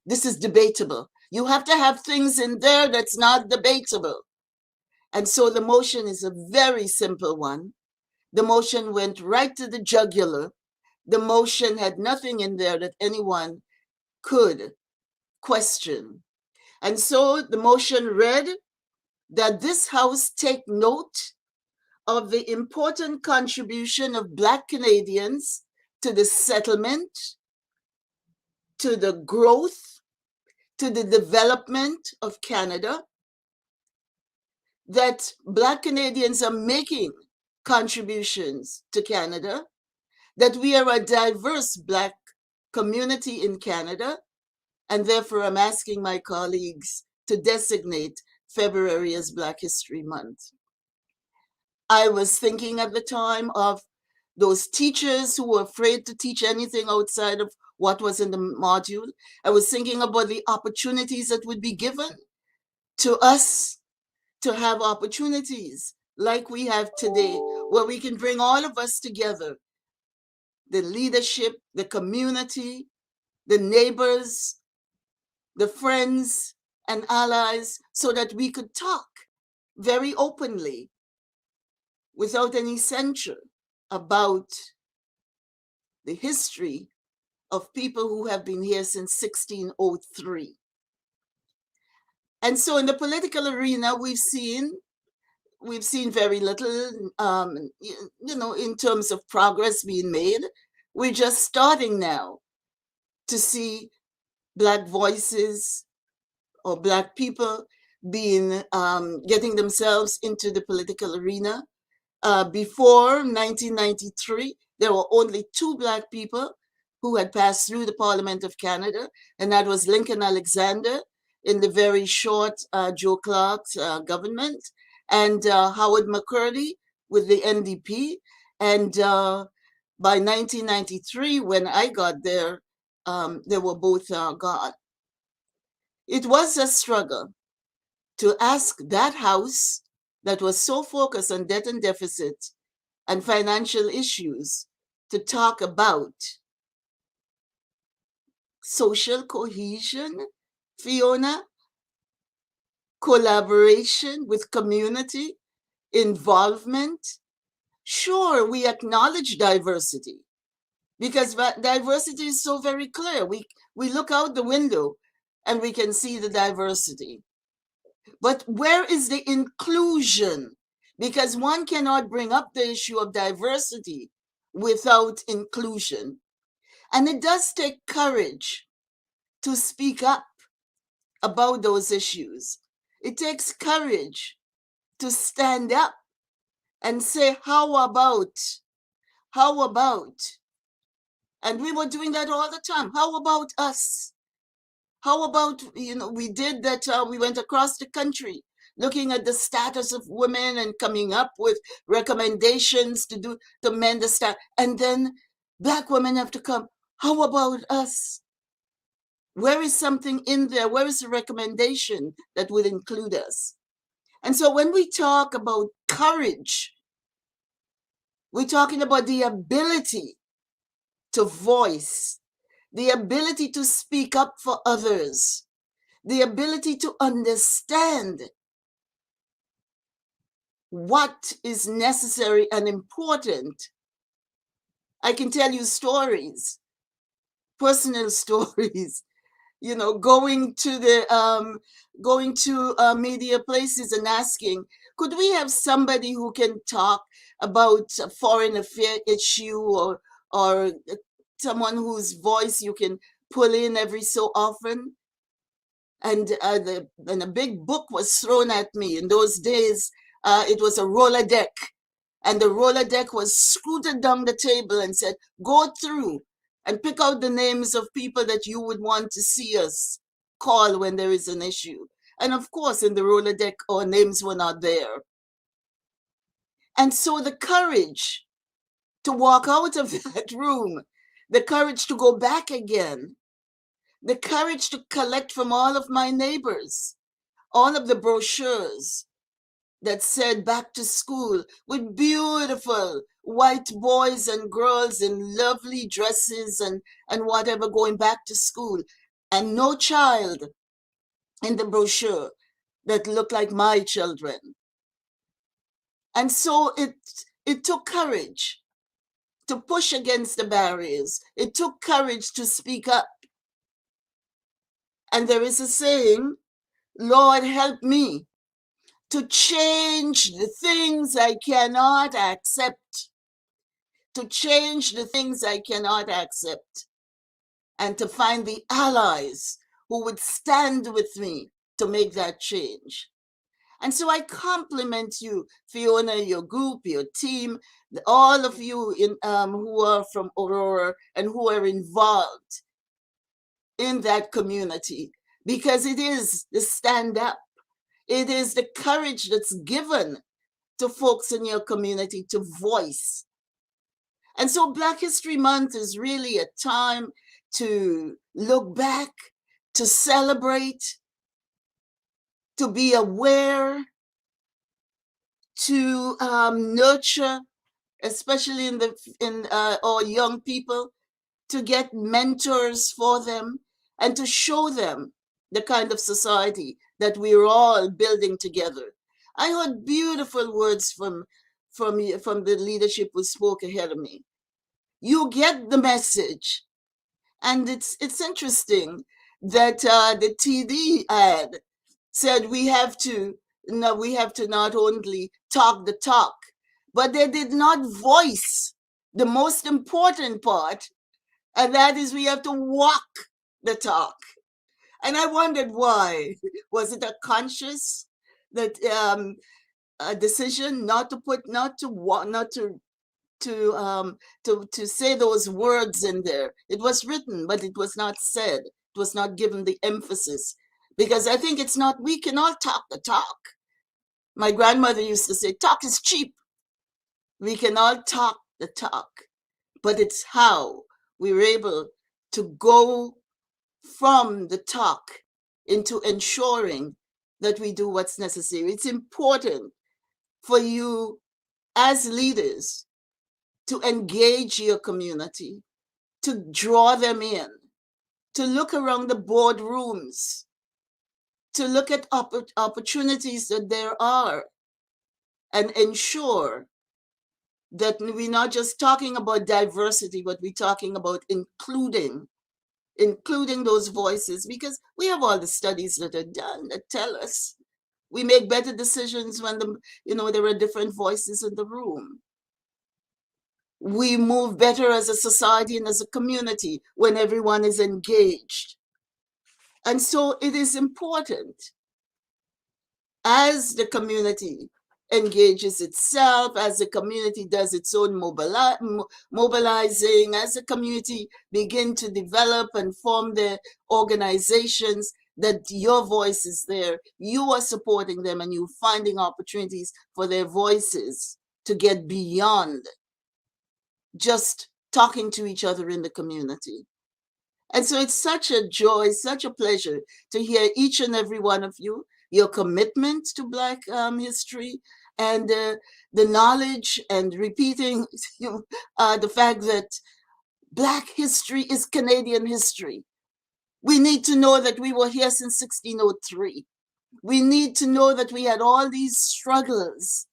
This is debatable. You have to have things in there that's not debatable. And so the motion is a very simple one. The motion went right to the jugular. The motion had nothing in there that anyone could question. And so the motion read that this House take note of the important contribution of Black Canadians to the settlement, to the growth, to the development of Canada, that Black Canadians are making contributions to Canada, that we are a diverse Black community in Canada, and therefore I'm asking my colleagues to designate February as Black History Month. I was thinking at the time of those teachers who were afraid to teach anything outside of what was in the module. I was thinking about the opportunities that would be given to us to have opportunities like we have today, where we can bring all of us together, the leadership, the community, the neighbors, the friends and allies, so that we could talk very openly without any censure about the history of people who have been here since 1603. And so in the political arena, we've seen very little, in terms of progress being made. We're just starting now to see Black voices or Black people getting themselves into the political arena. Before 1993, there were only 2 Black people who had passed through the Parliament of Canada, and that was Lincoln Alexander in the very short Joe Clark's government, and Howard McCurdy with the NDP. And by 1993, when I got there, they were both gone. It was a struggle to ask that House that was so focused on debt and deficit and financial issues to talk about social cohesion, Fiona, collaboration with community, involvement. Sure, we acknowledge diversity because diversity is so very clear. We look out the window and we can see the diversity. But where is the inclusion? Because one cannot bring up the issue of diversity without inclusion. And it does take courage to speak up about those issues. It takes courage to stand up and say, how about? And we were doing that all the time. How about us? How about, we did that, we went across the country looking at the status of women and coming up with recommendations to mend the status. And then Black women have to come, how about us? Where is something in there? Where is a recommendation that would include us? And so when we talk about courage, we're talking about the ability to voice, the ability to speak up for others, the ability to understand what is necessary and important. I can tell you stories personal stories, you know, going to media places and asking, could we have somebody who can talk about a foreign affair issue, or someone whose voice you can pull in every so often? And a big book was thrown at me. In those days, it was a roller deck, and the roller deck was scooted down the table and said, go through and pick out the names of people that you would want to see us call when there is an issue. And of course, in the roller deck, our names were not there. And so the courage to walk out of that room, the courage to go back again, the courage to collect from all of my neighbors all of the brochures that said back to school, with beautiful white boys and girls in lovely dresses and whatever, going back to school, and no child in the brochure that looked like my children. And so it took courage to push against the barriers. It took courage to speak up. And there is a saying, Lord, help me to change the things I cannot accept, to change the things I cannot accept, and to find the allies who would stand with me to make that change. And so I compliment you, Fiona, your group, your team, all of you who are from Aurora and who are involved in that community, because it is the stand up. It is the courage that's given to folks in your community to voice. And so Black History Month is really a time to look back, to celebrate, to be aware, to nurture, especially in our young people, to get mentors for them and to show them the kind of society that we're all building together. I heard beautiful words from the leadership who spoke ahead of me. You get the message. And it's interesting that the TD ad said we have to not only talk the talk, but they did not voice the most important part, and that is we have to walk the talk. And I wondered why. Was it a conscious a decision not to say those words in there? It was written, but it was not said. It was not given the emphasis, because I think we can all talk the talk. My grandmother used to say, talk is cheap. We can all talk the talk, but it's how we're able to go from the talk into ensuring that we do what's necessary. It's important for you as leaders to engage your community, to draw them in, to look around the boardrooms, to look at opportunities that there are, and ensure that we're not just talking about diversity, but we're talking about including those voices, because we have all the studies that are done that tell us we make better decisions when there are different voices in the room. We move better as a society and as a community when everyone is engaged. And so it is important, as the community engages itself, as the community does its own mobilizing, as the community begin to develop and form their organizations, that your voice is there. You are supporting them, and you're finding opportunities for their voices to get beyond just talking to each other in the community. And so it's such a joy, such a pleasure to hear each and every one of you, your commitment to Black history, and the knowledge and repeating the fact that Black history is Canadian history. We need to know that we were here since 1603. We need to know that we had all these struggles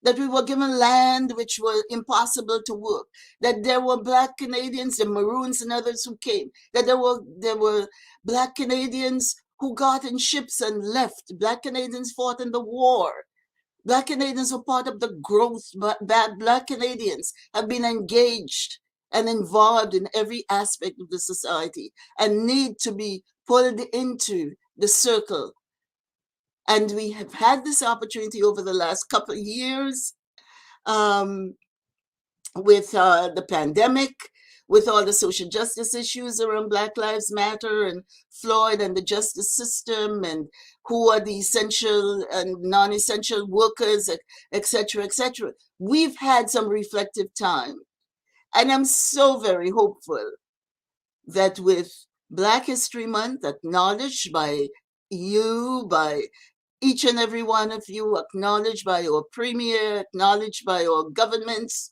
that we were given land which were impossible to work, that there were Black Canadians, the Maroons and others who came, that there were Black Canadians who got in ships and left. Black Canadians fought in the war. Black Canadians were part of the growth, but Black Canadians have been engaged and involved in every aspect of the society and need to be pulled into the circle. And we have had this opportunity over the last couple of years with the pandemic, with all the social justice issues around Black Lives Matter and Floyd and the justice system and who are the essential and non-essential workers, et cetera, et cetera. We've had some reflective time. And I'm so very hopeful that with Black History Month, acknowledged by you, by each and every one of you, acknowledged by our premier, acknowledged by our governments,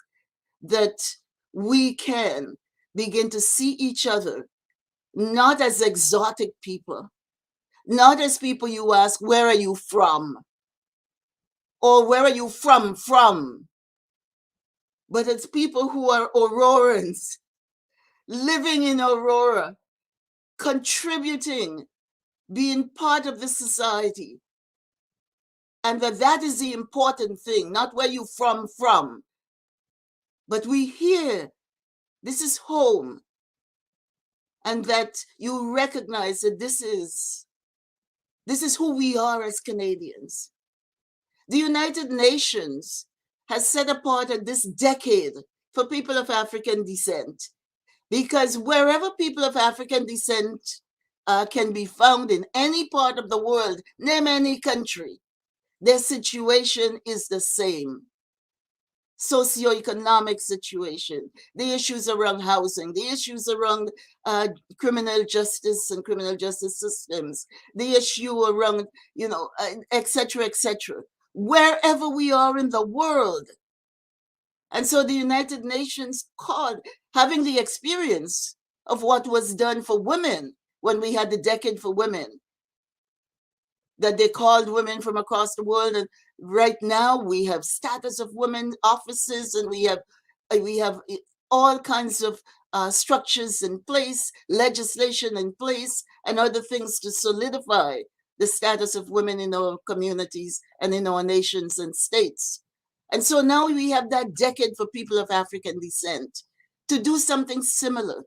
that we can begin to see each other not as exotic people, not as people you ask, where are you from? Or where are you from? But as people who are Aurorans, living in Aurora, contributing, being part of the society. And that is the important thing, not where you from. But we here, this is home. And that you recognize that this is who we are as Canadians. The United Nations has set apart this decade for people of African descent, because wherever people of African descent can be found in any part of the world, name any country, their situation is the same. Socioeconomic situation, the issues around housing, the issues around criminal justice and criminal justice systems, the issue around, et cetera, wherever we are in the world. And so the United Nations called, having the experience of what was done for women when we had the decade for women, that they called women from across the world. And right now we have status of women offices, and we have all kinds of structures in place, legislation in place, and other things to solidify the status of women in our communities and in our nations and states. And so now we have that decade for people of African descent to do something similar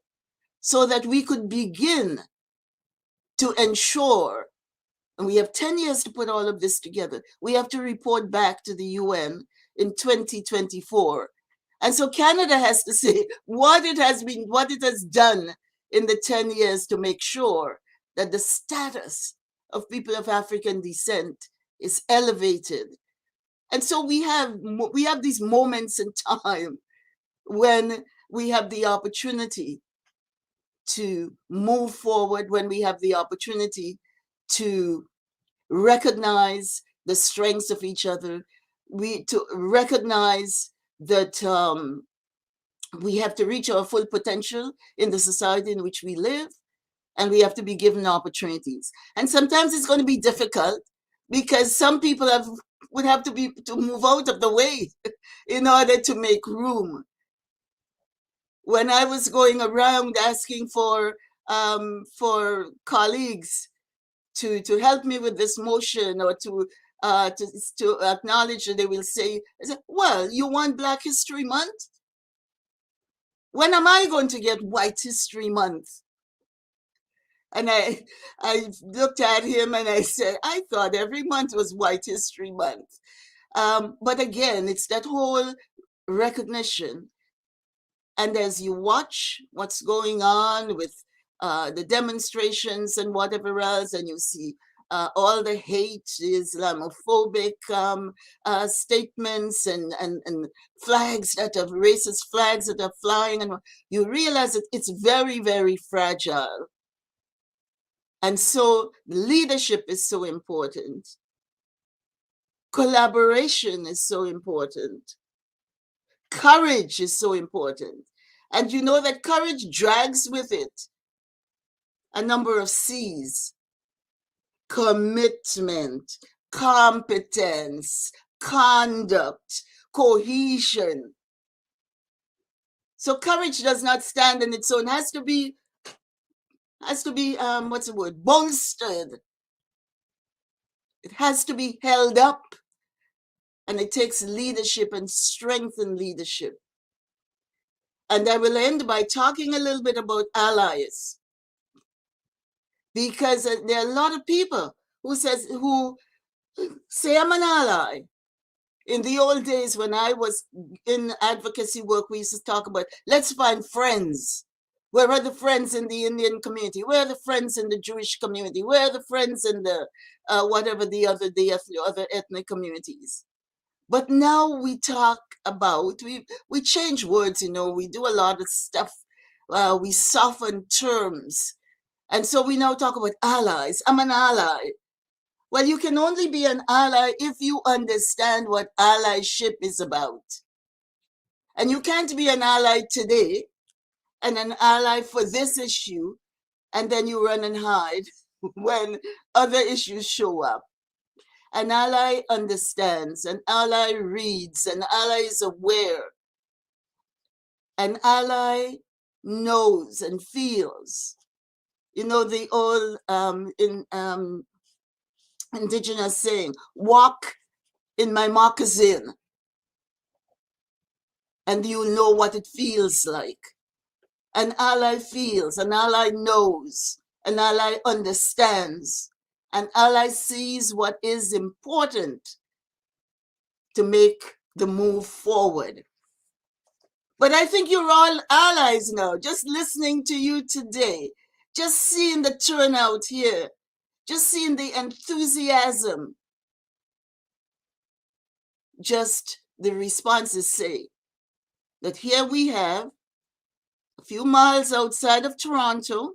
so that we could begin to ensure, and we have 10 years to put all of this together. We have to report back to the UN in 2024. And so Canada has to say what it has done in the 10 years to make sure that the status of people of African descent is elevated. And so we have these moments in time when we have the opportunity to move forward, when we have the opportunity to recognize the strengths of each other, to recognize that we have to reach our full potential in the society in which we live, and we have to be given opportunities. And sometimes it's going to be difficult because some people would have to move out of the way in order to make room. When I was going around asking for colleagues to help me with this motion, or to acknowledge that, they will say, well, you want Black History Month? When am I going to get White History Month? And I looked at him and I said, I thought every month was White History Month. But again, it's that whole recognition. And as you watch what's going on with the demonstrations and whatever else, and you see all the hate, Islamophobic statements and flags that are racist flags that are flying, and you realize that it's very, very fragile. And so leadership is so important. Collaboration is so important. Courage is so important. And you know that courage drags with it a number of C's: commitment, competence, conduct, cohesion. So courage does not stand on its own. Has to be what's the word? Bolstered. It has to be held up. And it takes leadership and strengthened leadership. And I will end by talking a little bit about allies. Because there are a lot of people who say I'm an ally. In the old days when I was in advocacy work, we used to talk about, let's find friends. Where are the friends in the Indian community? Where are the friends in the Jewish community? Where are the friends in the whatever the other ethnic communities? But now we talk about, we change words, we do a lot of stuff. We soften terms. And so we now talk about allies. I'm an ally. Well, you can only be an ally if you understand what allyship is about. And you can't be an ally today and an ally for this issue, and then you run and hide when other issues show up. An ally understands, an ally reads, an ally is aware. An ally knows and feels. The old indigenous saying, walk in my moccasin and you know what it feels like. An ally feels, an ally knows, an ally understands, an ally sees what is important to make the move forward. But I think you're all allies now, just listening to you today, just seeing the turnout here, just seeing the enthusiasm. Just the responses say that here we have, a few miles outside of Toronto,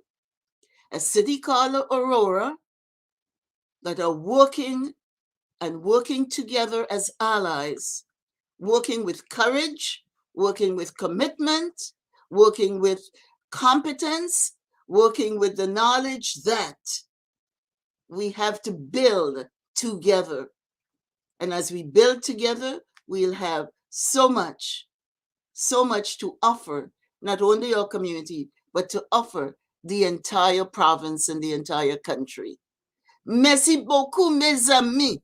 a city called Aurora, that are working together as allies, working with courage, working with commitment, working with competence, working with the knowledge that we have to build together. And as we build together, we'll have so much to offer, not only our community, but to offer the entire province and the entire country. Merci beaucoup, mes amis.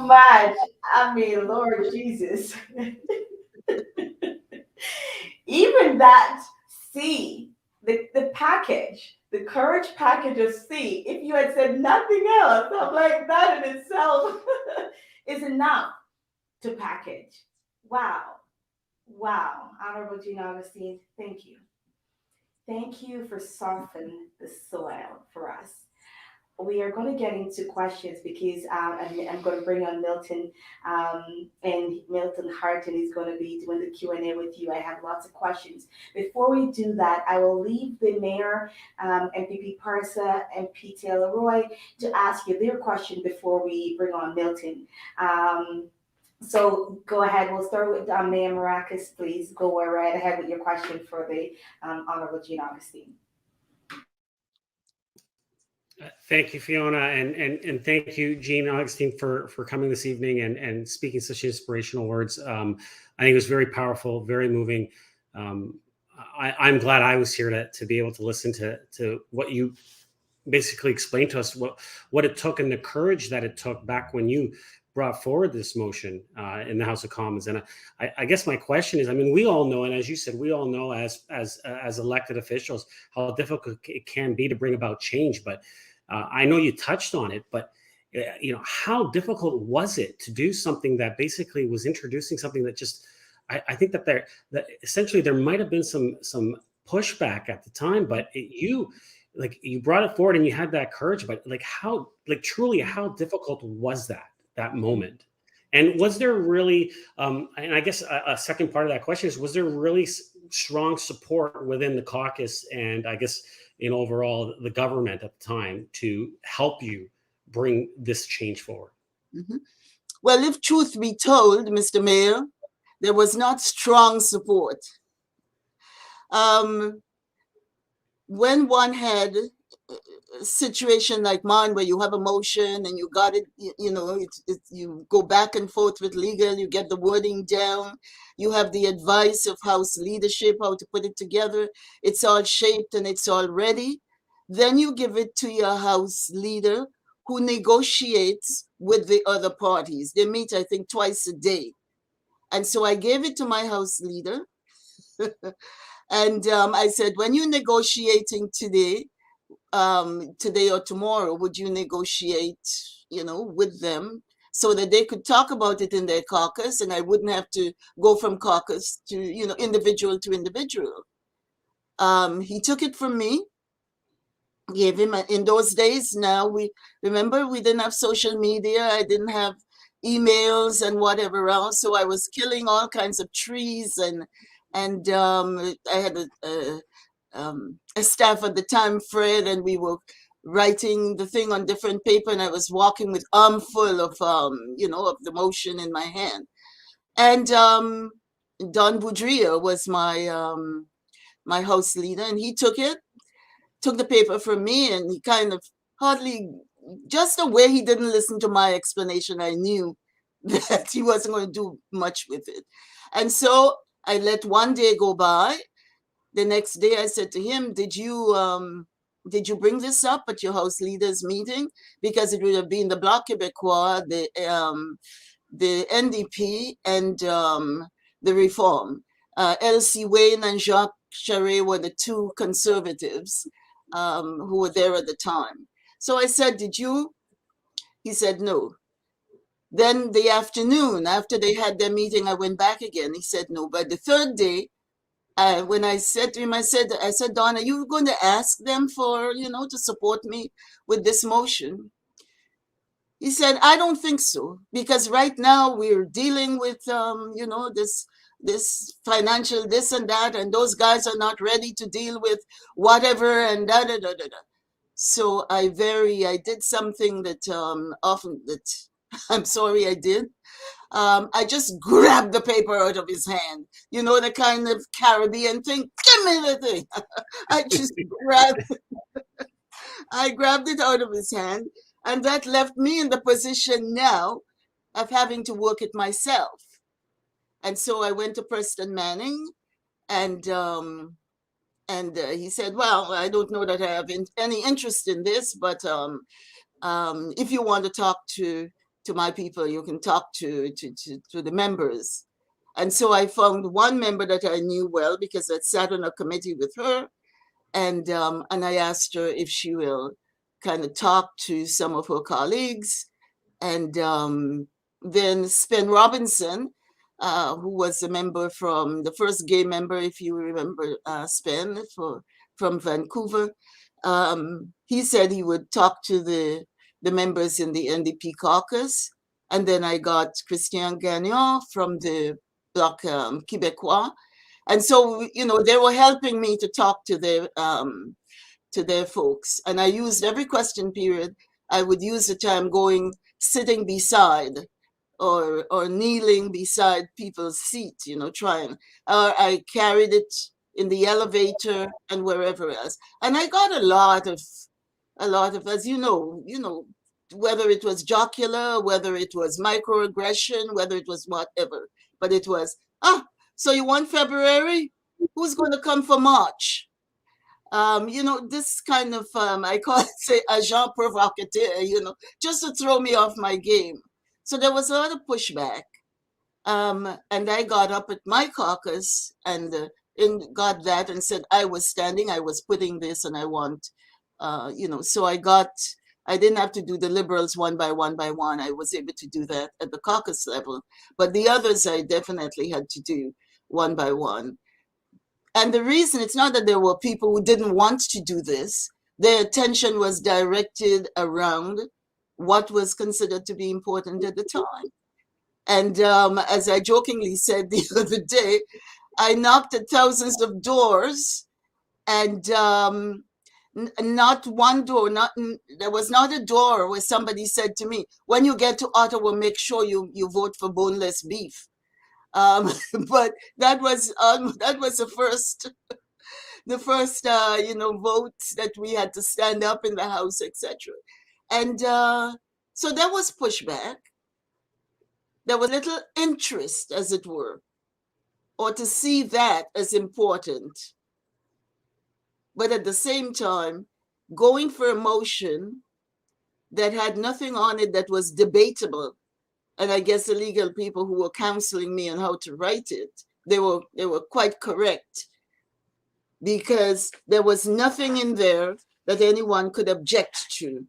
Much. I mean, Lord Jesus. Even that C, the package, the courage package of C, if you had said nothing else, I'm like, that in itself is enough to package. Wow. Wow. Honorable Jean Augustine, thank you. Thank you for softening the soil for us. We are going to get into questions because I'm going to bring on Milton, and Milton Harton is going to be doing the Q&A with you. I have lots of questions. Before we do that, I will leave the mayor, MPP Parsa, MP Taylor Roy, to ask you their question before we bring on Milton. So go ahead. We'll start with Mayor Maracas. Please go right ahead with your question for the Honorable Jean Augustine. Thank you, Fiona, and thank you, Jean Augustine, for coming this evening and speaking such inspirational words. I think it was very powerful, very moving. I'm glad I was here to be able to listen to what you basically explained to us, what it took and the courage that it took back when you brought forward this motion in the House of Commons. And I guess my question is, I mean, we all know, and as you said, we all know as elected officials how difficult it can be to bring about change. But I know you touched on it, but how difficult was it to do something that basically was introducing something that just, I think that essentially there might have been some pushback at the time, but you brought it forward and you had that courage. But truly, how difficult was that moment? And was there really, and I guess a second part of that question is, was there really strong support within the caucus and I guess in overall the government at the time to help you bring this change forward? Mm-hmm. Well, if truth be told, Mr. Mayor, there was not strong support. when one had a situation like mine where you have a motion and you got it, you go back and forth with legal, you get the wording down, you have the advice of house leadership, how to put it together, it's all shaped and it's all ready. Then you give it to your house leader who negotiates with the other parties. They meet, I think, twice a day. And so I gave it to my house leader. And I said, when you're negotiating today or tomorrow, would you negotiate, with them so that they could talk about it in their caucus and I wouldn't have to go from caucus to, individual to individual. He took it from me, gave him, in those days, now we didn't have social media. I didn't have emails and whatever else. So I was killing all kinds of trees and I had a staff at the time, Fred, and we were writing the thing on different paper, and I was walking with armful of of the motion in my hand. And Don Boudria was my house leader, and he took the paper from me, and he kind of hardly, just the way he didn't listen to my explanation, I knew that he wasn't going to do much with it. And so I let one day go by. The next day I said to him, did you bring this up at your house leaders meeting? Because it would have been the Bloc Québécois, the NDP, and the Reform. Elsie Wayne and Jacques Charest were the two conservatives who were there at the time. So I said, did you? He said, no. Then the afternoon, after they had their meeting, I went back again. He said, no. But the third day, when I said to him, I said, Don, are you going to ask them for, to support me with this motion? He said, I don't think so, because right now we're dealing with, this financial, this and that, and those guys are not ready to deal with whatever, and da da da da da. So I did something that I'm sorry I did. I just grabbed the paper out of his hand, the kind of Caribbean thing. Give me the thing. I grabbed it out of his hand, and that left me in the position now of having to work it myself. And so I went to Preston Manning, and he said, well, I don't know that I have any interest in this, but if you want to talk to my people, you can talk to the members. And so I found one member that I knew well because I sat on a committee with her, and I asked her if she will kind of talk to some of her colleagues. And then Spen Robinson, who was a member from the first gay member, if you remember Spen, from Vancouver, he said he would talk to the members in the NDP caucus. And then I got Christian Gagnon from the Bloc Québécois. And so, they were helping me to talk to their folks. And I used every question period, I would use the time sitting beside or kneeling beside people's seat, trying. I carried it in the elevator and wherever else. And I got a lot of, as you know, whether it was jocular, whether it was microaggression, whether it was whatever, but it was, so you want February? Who's going to come for March? This kind of, I call it agent provocateur, just to throw me off my game. So there was a lot of pushback. And I got up at my caucus and got that and said I was standing, I was putting this, and I want, so I didn't have to do the Liberals one by one by one. I was able to do that at the caucus level. But the others I definitely had to do one by one. And the reason, it's not that there were people who didn't want to do this. Their attention was directed around what was considered to be important at the time. And as I jokingly said the other day, I knocked at thousands of doors, and not one door, there was not a door where somebody said to me, when you get to Ottawa, make sure you vote for boneless beef. But that was the votes that we had to stand up in the House, etc. And so there was pushback. There was little interest, as it were, or to see that as important. But at the same time, going for a motion that had nothing on it that was debatable, and I guess the legal people who were counseling me on how to write it, they were quite correct, because there was nothing in there that anyone could object to.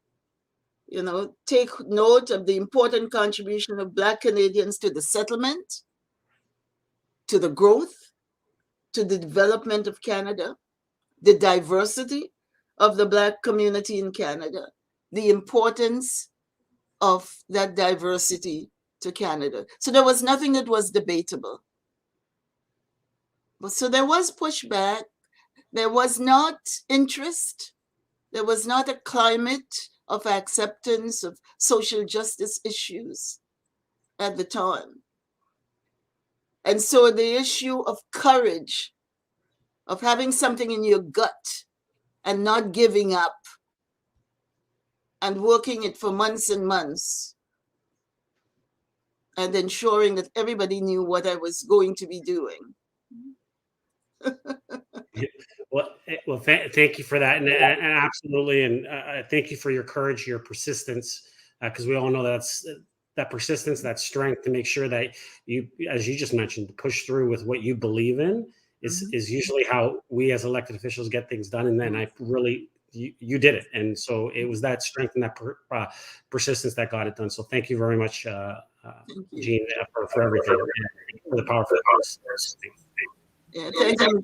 Take note of the important contribution of Black Canadians to the settlement, to the growth, to the development of Canada, the diversity of the Black community in Canada, the importance of that diversity to Canada. So there was nothing that was debatable. So there was pushback. There was not interest. There was not a climate of acceptance of social justice issues at the time. And so the issue of courage, of having something in your gut and not giving up and working it for months and months and ensuring that everybody knew what I was going to be doing. Well, thank you for that, and absolutely, and thank you for your courage, your persistence, because we all know that persistence, that strength to make sure that you, as you just mentioned, push through with what you believe in is usually how we as elected officials get things done. And then you did it, and so it was that strength and that persistence that got it done. So thank you very much, Jean, for everything, and for the powerful things. Yeah, thank you.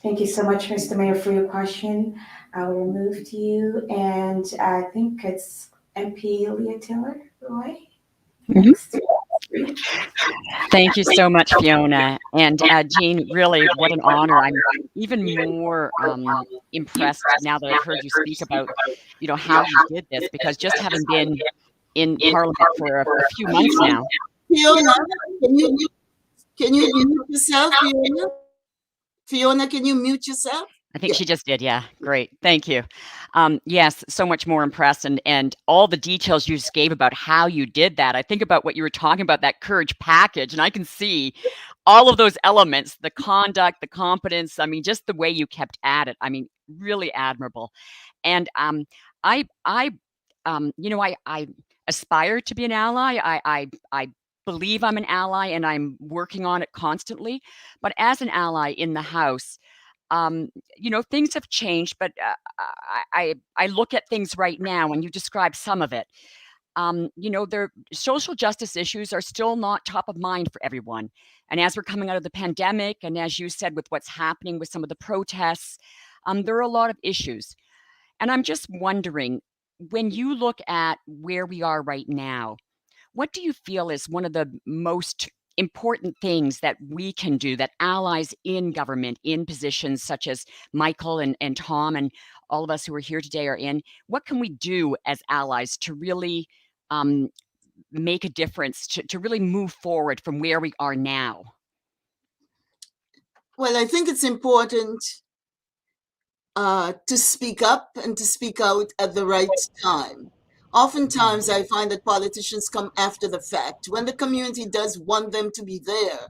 Thank you so much, Mr. Mayor, for your question. I will move to you, and I think it's MP Leah Taylor Roy. Next. Thank you so much, Fiona. And Jean, really, what an honor. I'm even more impressed now that I've heard you speak about, how you did this, because just having been in Parliament for a few months now. Fiona, can you mute yourself, Fiona? Fiona, can you mute yourself? I think she just did. Yeah. Great. Thank you. Yes, so much more impressed. And all the details you just gave about how you did that. I think about what you were talking about, that courage package, and I can see all of those elements, the conduct, the competence. I mean, just the way you kept at it. I mean, really admirable. And I aspire to be an ally. I believe I'm an ally, and I'm working on it constantly. But as an ally in the House, things have changed, but I look at things right now, and you described some of it. Their social justice issues are still not top of mind for everyone. And as we're coming out of the pandemic, and as you said, with what's happening with some of the protests, there are a lot of issues. And I'm just wondering, when you look at where we are right now, what do you feel is one of the most important things that we can do, that allies in government, in positions such as Michael and Tom and all of us who are here today are in? What can we do as allies to really make a difference, to really move forward from where we are now? Well, I think it's important to speak up and to speak out at the right time. Oftentimes, I find that politicians come after the fact, when the community does want them to be there,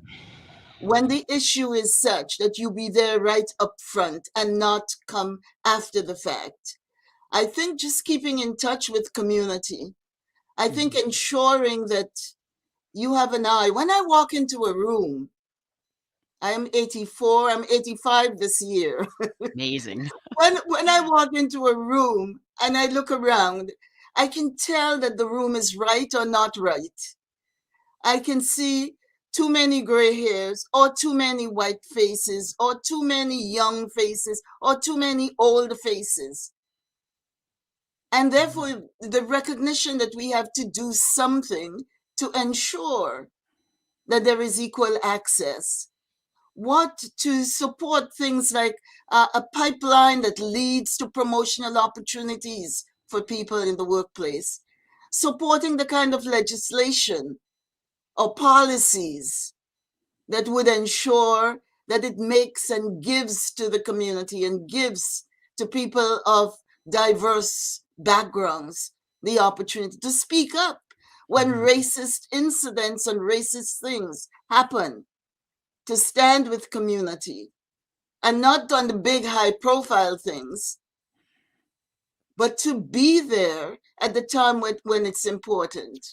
when the issue is such that you be there right up front and not come after the fact. I think just keeping in touch with community, I think ensuring that you have an eye. When I walk into a room, I am 84, I'm 85 this year. Amazing. When I walk into a room and I look around, I can tell that the room is right or not right. I can see too many gray hairs, or too many white faces, or too many young faces, or too many old faces. And therefore, the recognition that we have to do something to ensure that there is equal access. What to support things like a pipeline that leads to promotional opportunities for people in the workplace, supporting the kind of legislation or policies that would ensure that it makes and gives to the community and gives to people of diverse backgrounds the opportunity to speak up when racist incidents and racist things happen, to stand with community, and not on the big high profile things, but to be there at the time when it's important,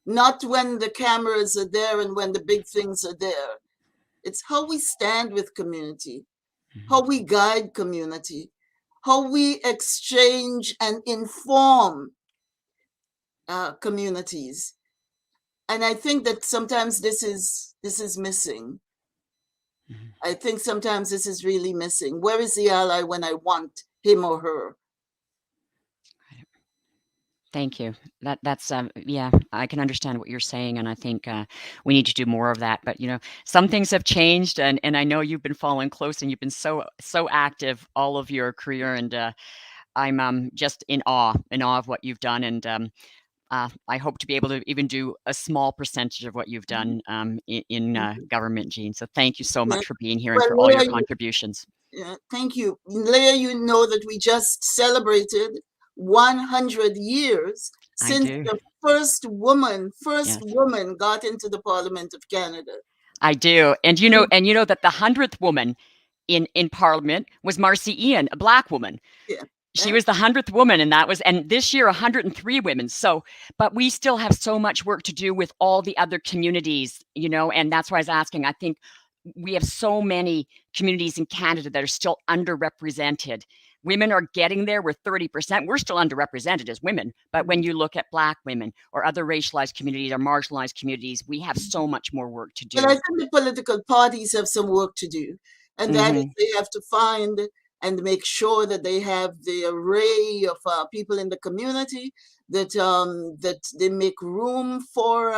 not when the cameras are there and when the big things are there. It's how we stand with community, how we guide community, how we exchange and inform communities. And I think that sometimes this is missing. I think sometimes this is really missing. Where is the ally when I want him or her? Thank you. That's yeah, I can understand what you're saying, and I think we need to do more of that. But some things have changed, and I know you've been following close, and you've been so active all of your career, and I'm just in awe of what you've done, and I hope to be able to even do a small percentage of what you've done in government, Jean. So thank you so much for being here and for all your contributions. Thank you. Leah, you know that we just celebrated 100 years since the first woman got into the Parliament of Canada. I do. And you know that the 100th woman in Parliament was Marcy Ian, a Black woman. Yeah. She was the 100th woman, and this year 103 women. So, but we still have so much work to do with all the other communities, and that's why I was asking. I think we have so many communities in Canada that are still underrepresented. Women are getting there. We're 30%. We're still underrepresented as women. But when you look at Black women or other racialized communities or marginalized communities, we have so much more work to do. Well, I think the political parties have some work to do. And that is they have to find and make sure that they have the array of people in the community, that that they make room for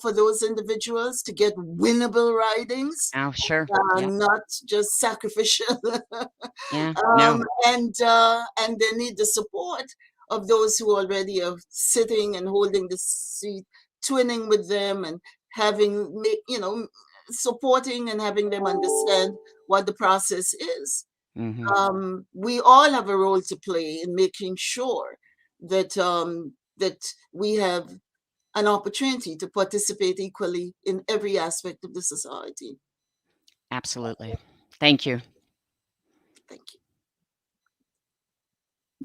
for those individuals to get winnable ridings. Oh, sure. Not just sacrificial. Yeah. No. And they need the support of those who already are sitting and holding the seat, twinning with them and having, supporting and having them understand what the process is. We all have a role to play in making sure that that we have an opportunity to participate equally in every aspect of the society. Absolutely. Thank you. Thank you.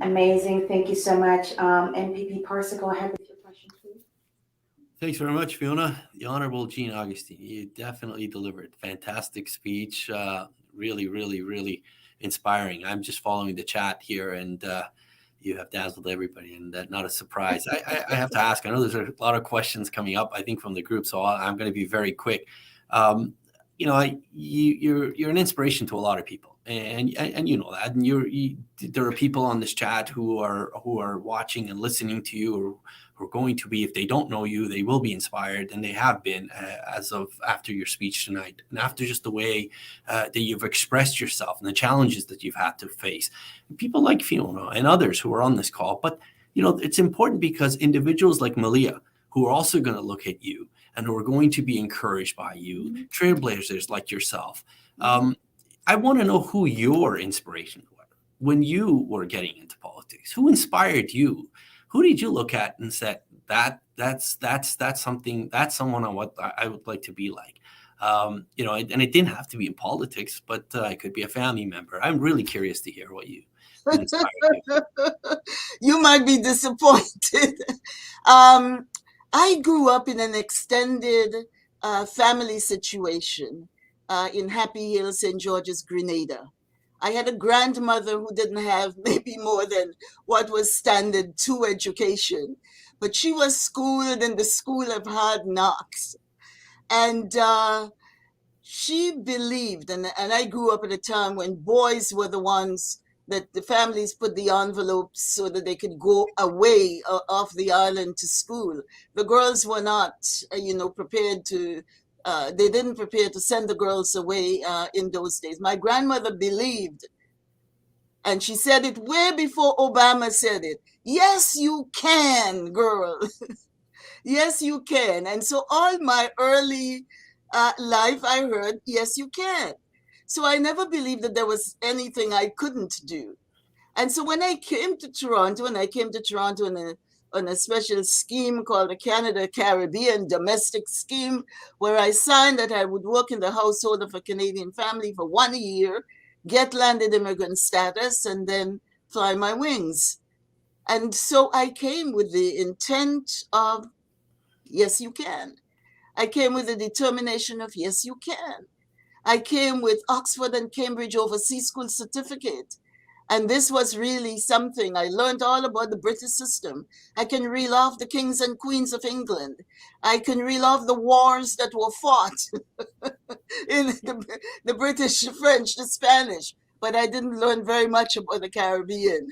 Amazing. Thank you so much. MPP Parsa, go ahead with your question, please. Thanks very much, Fiona. The Honorable Jean Augustine, you definitely delivered. Fantastic speech. Really, really, really inspiring. I'm just following the chat here, and you have dazzled everybody, and not a surprise. I have to ask, I know there's a lot of questions coming up, I think, from the group, so I'm going to be very quick. You're an inspiration to a lot of people, and you know that. And there are people on this chat who are watching and listening to you, or who are going to be, if they don't know you, they will be inspired, and they have been as of after your speech tonight, and after just the way that you've expressed yourself and the challenges that you've had to face. People like Fiona and others who are on this call, but it's important because individuals like Malia, who are also going to look at you and who are going to be encouraged by you, trailblazers like yourself. I want to know who your inspirations were when you were getting into politics. Who inspired you? Who did you look at and said that's something, that's someone I would like to be like? And it didn't have to be in politics, but it could be a family member. I'm really curious to hear what you. You might be disappointed. I grew up in an extended family situation in Happy Hill, St. George's, Grenada. I had a grandmother who didn't have maybe more than what was standard 2 education, but she was schooled in the school of hard knocks. And she believed, and I grew up at a time when boys were the ones that the families put the envelopes so that they could go away off the island to school. The girls were not, prepared to, they didn't prepare to send the girls away in those days. My grandmother believed, and she said it way before Obama said it, yes, you can, girl. Yes, you can. And so all my early life I heard, yes, you can. So I never believed that there was anything I couldn't do. And so when I came to Toronto, on a special scheme called the Canada Caribbean Domestic Scheme, where I signed that I would work in the household of a Canadian family for 1 year, get landed immigrant status, and then fly my wings. And so I came with the intent of, yes, you can. I came with the determination of, yes, you can. I came with Oxford and Cambridge Overseas School certificate. And this was really something. I learned all about the British system. I can reel off the kings and queens of England. I can reel off the wars that were fought in the British, the French, the Spanish. But I didn't learn very much about the Caribbean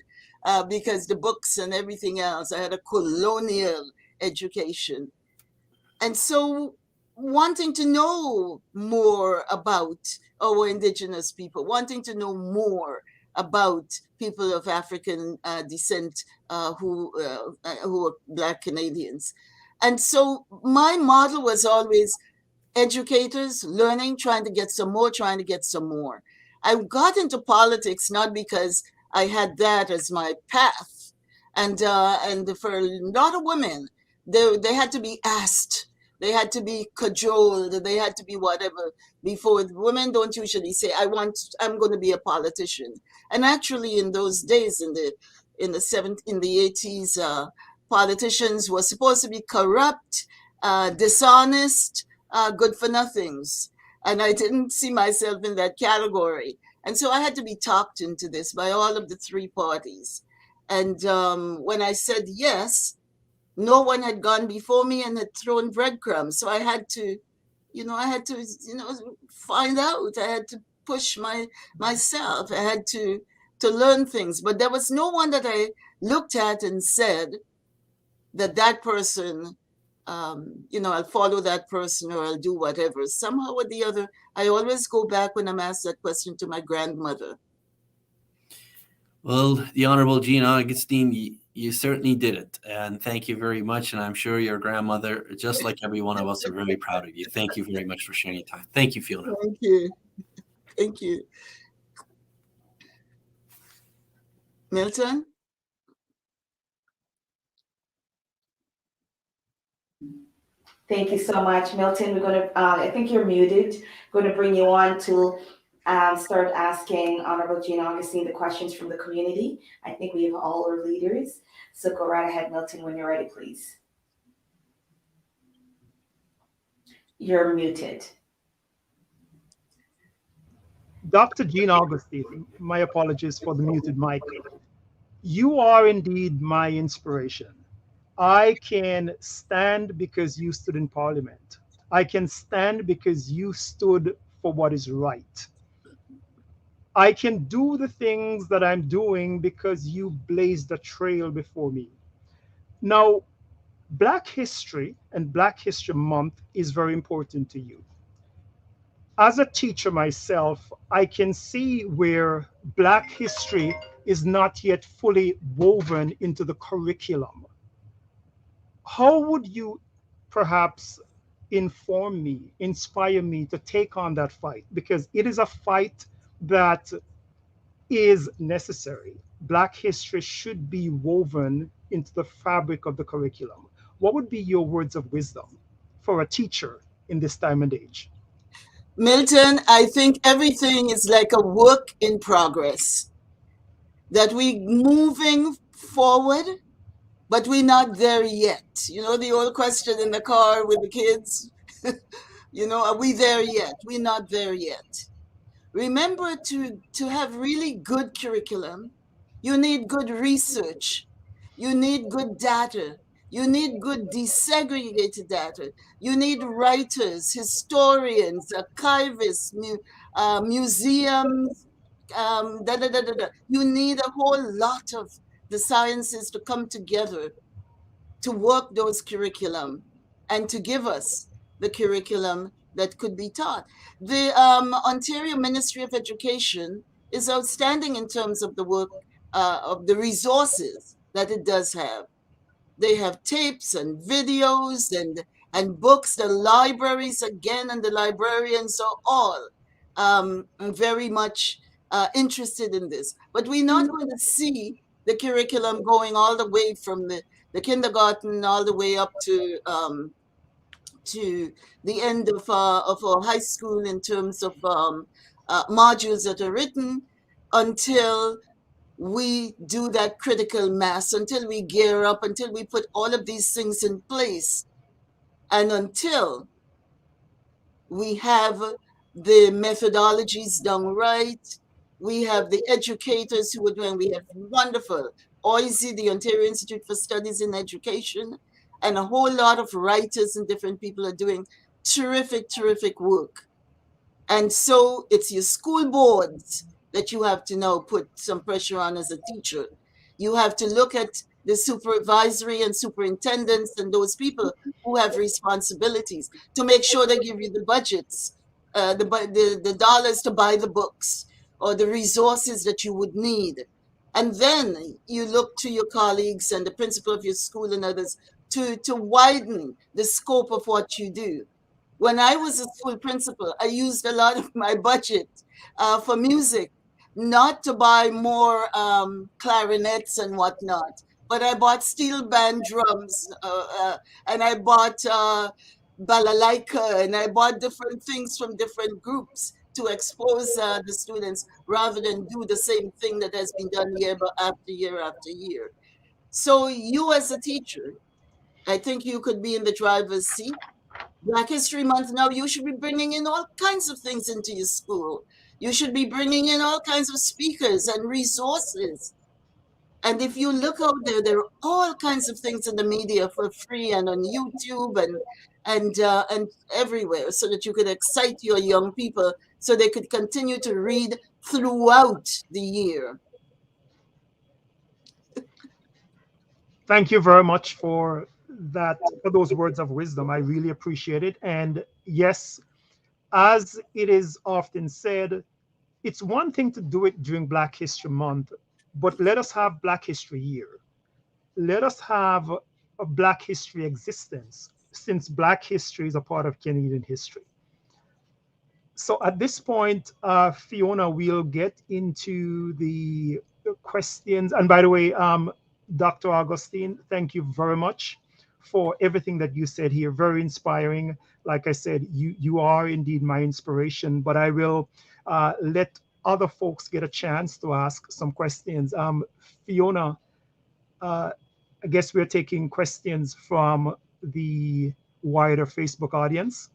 because the books and everything else, I had a colonial education. And so wanting to know more about our indigenous people, wanting to know more about people of African descent who are Black Canadians. And so my model was always educators, learning, trying to get some more, trying to get some more. I got into politics not because I had that as my path. And for a lot of women, they had to be asked, they had to be cajoled, they had to be whatever before. Women don't usually say, I'm going to be a politician. And actually in those days, in the 80s, politicians were supposed to be corrupt, dishonest, good for nothings. And I didn't see myself in that category. And so I had to be talked into this by all of the three parties. And when I said yes, no one had gone before me and had thrown breadcrumbs. So I had to, find out. I had to push myself. I had to learn things. But there was no one that I looked at and said that person, I'll follow that person or I'll do whatever. Somehow or the other, I always go back when I'm asked that question to my grandmother. Well, the Honorable Jean Augustine, you certainly did it. And thank you very much. And I'm sure your grandmother, just like every one of us, are very proud of you. Thank you very much for sharing your time. Thank you, Fiona. Thank you. Thank you. Milton? Thank you so much, Milton. We're going to, I think you're muted. Going to bring you on to start asking Honorable Jean Augustine the questions from the community. I think we have all our leaders. So go right ahead, Milton, when you're ready, please. You're muted. Dr. Jean Augustine, my apologies for the muted mic. You are indeed my inspiration. I can stand because you stood in Parliament. I can stand because you stood for what is right. I can do the things that I'm doing because you blazed a trail before me. Now, Black History and Black History Month is very important to you. As a teacher myself, I can see where Black history is not yet fully woven into the curriculum. How would you perhaps inform me, inspire me to take on that fight? Because it is a fight that is necessary. Black history should be woven into the fabric of the curriculum. What would be your words of wisdom for a teacher in this time and age? Milton, I think everything is like a work in progress. That we moving forward, but we're not there yet. You know, the old question in the car with the kids, are we there yet? We're not there yet. Remember, to have really good curriculum, you need good research. You need good data. You need good desegregated data. You need writers, historians, archivists, museums, You need a whole lot of the sciences to come together to work those curriculum and to give us the curriculum that could be taught. The Ontario Ministry of Education is outstanding in terms of the work of the resources that it does have. They have tapes and videos and books. The libraries again, and the librarians are all very much interested in this. But we're not going to see the curriculum going all the way from the kindergarten all the way up to the end of our high school in terms of modules that are written until we do that critical mass, until we gear up, until we put all of these things in place, and until we have the methodologies done right. We have the educators who are doing, we have wonderful OISE, the Ontario Institute for Studies in Education, and a whole lot of writers and different people are doing terrific, terrific work. And so it's your school boards that you have to now put some pressure on as a teacher. You have to look at the supervisory and superintendents and those people who have responsibilities to make sure they give you the budgets, the dollars to buy the books or the resources that you would need. And then you look to your colleagues and the principal of your school and others to widen the scope of what you do. When I was a school principal, I used a lot of my budget for music, not to buy more clarinets and whatnot, but I bought steel band drums and I bought balalaika and I bought different things from different groups to expose the students rather than do the same thing that has been done year after year after year. So you as a teacher, I think you could be in the driver's seat. Black History Month now, you should be bringing in all kinds of things into your school. You should be bringing in all kinds of speakers and resources. And if you look out there, there are all kinds of things in the media for free and on YouTube and everywhere, so that you could excite your young people so they could continue to read throughout the year. Thank you very much for those words of wisdom. I really appreciate it. And yes, as it is often said, it's one thing to do it during Black History Month, but let us have Black History Year. Let us have a Black history existence, since Black history is a part of Canadian history. So at this point, Fiona, we'll get into the questions. And by the way, Dr. Augustine, thank you very much for everything that you said here. Very inspiring. Like I said, you are indeed my inspiration, but I will let other folks get a chance to ask some questions. Fiona, I guess we're taking questions from the wider Facebook audience.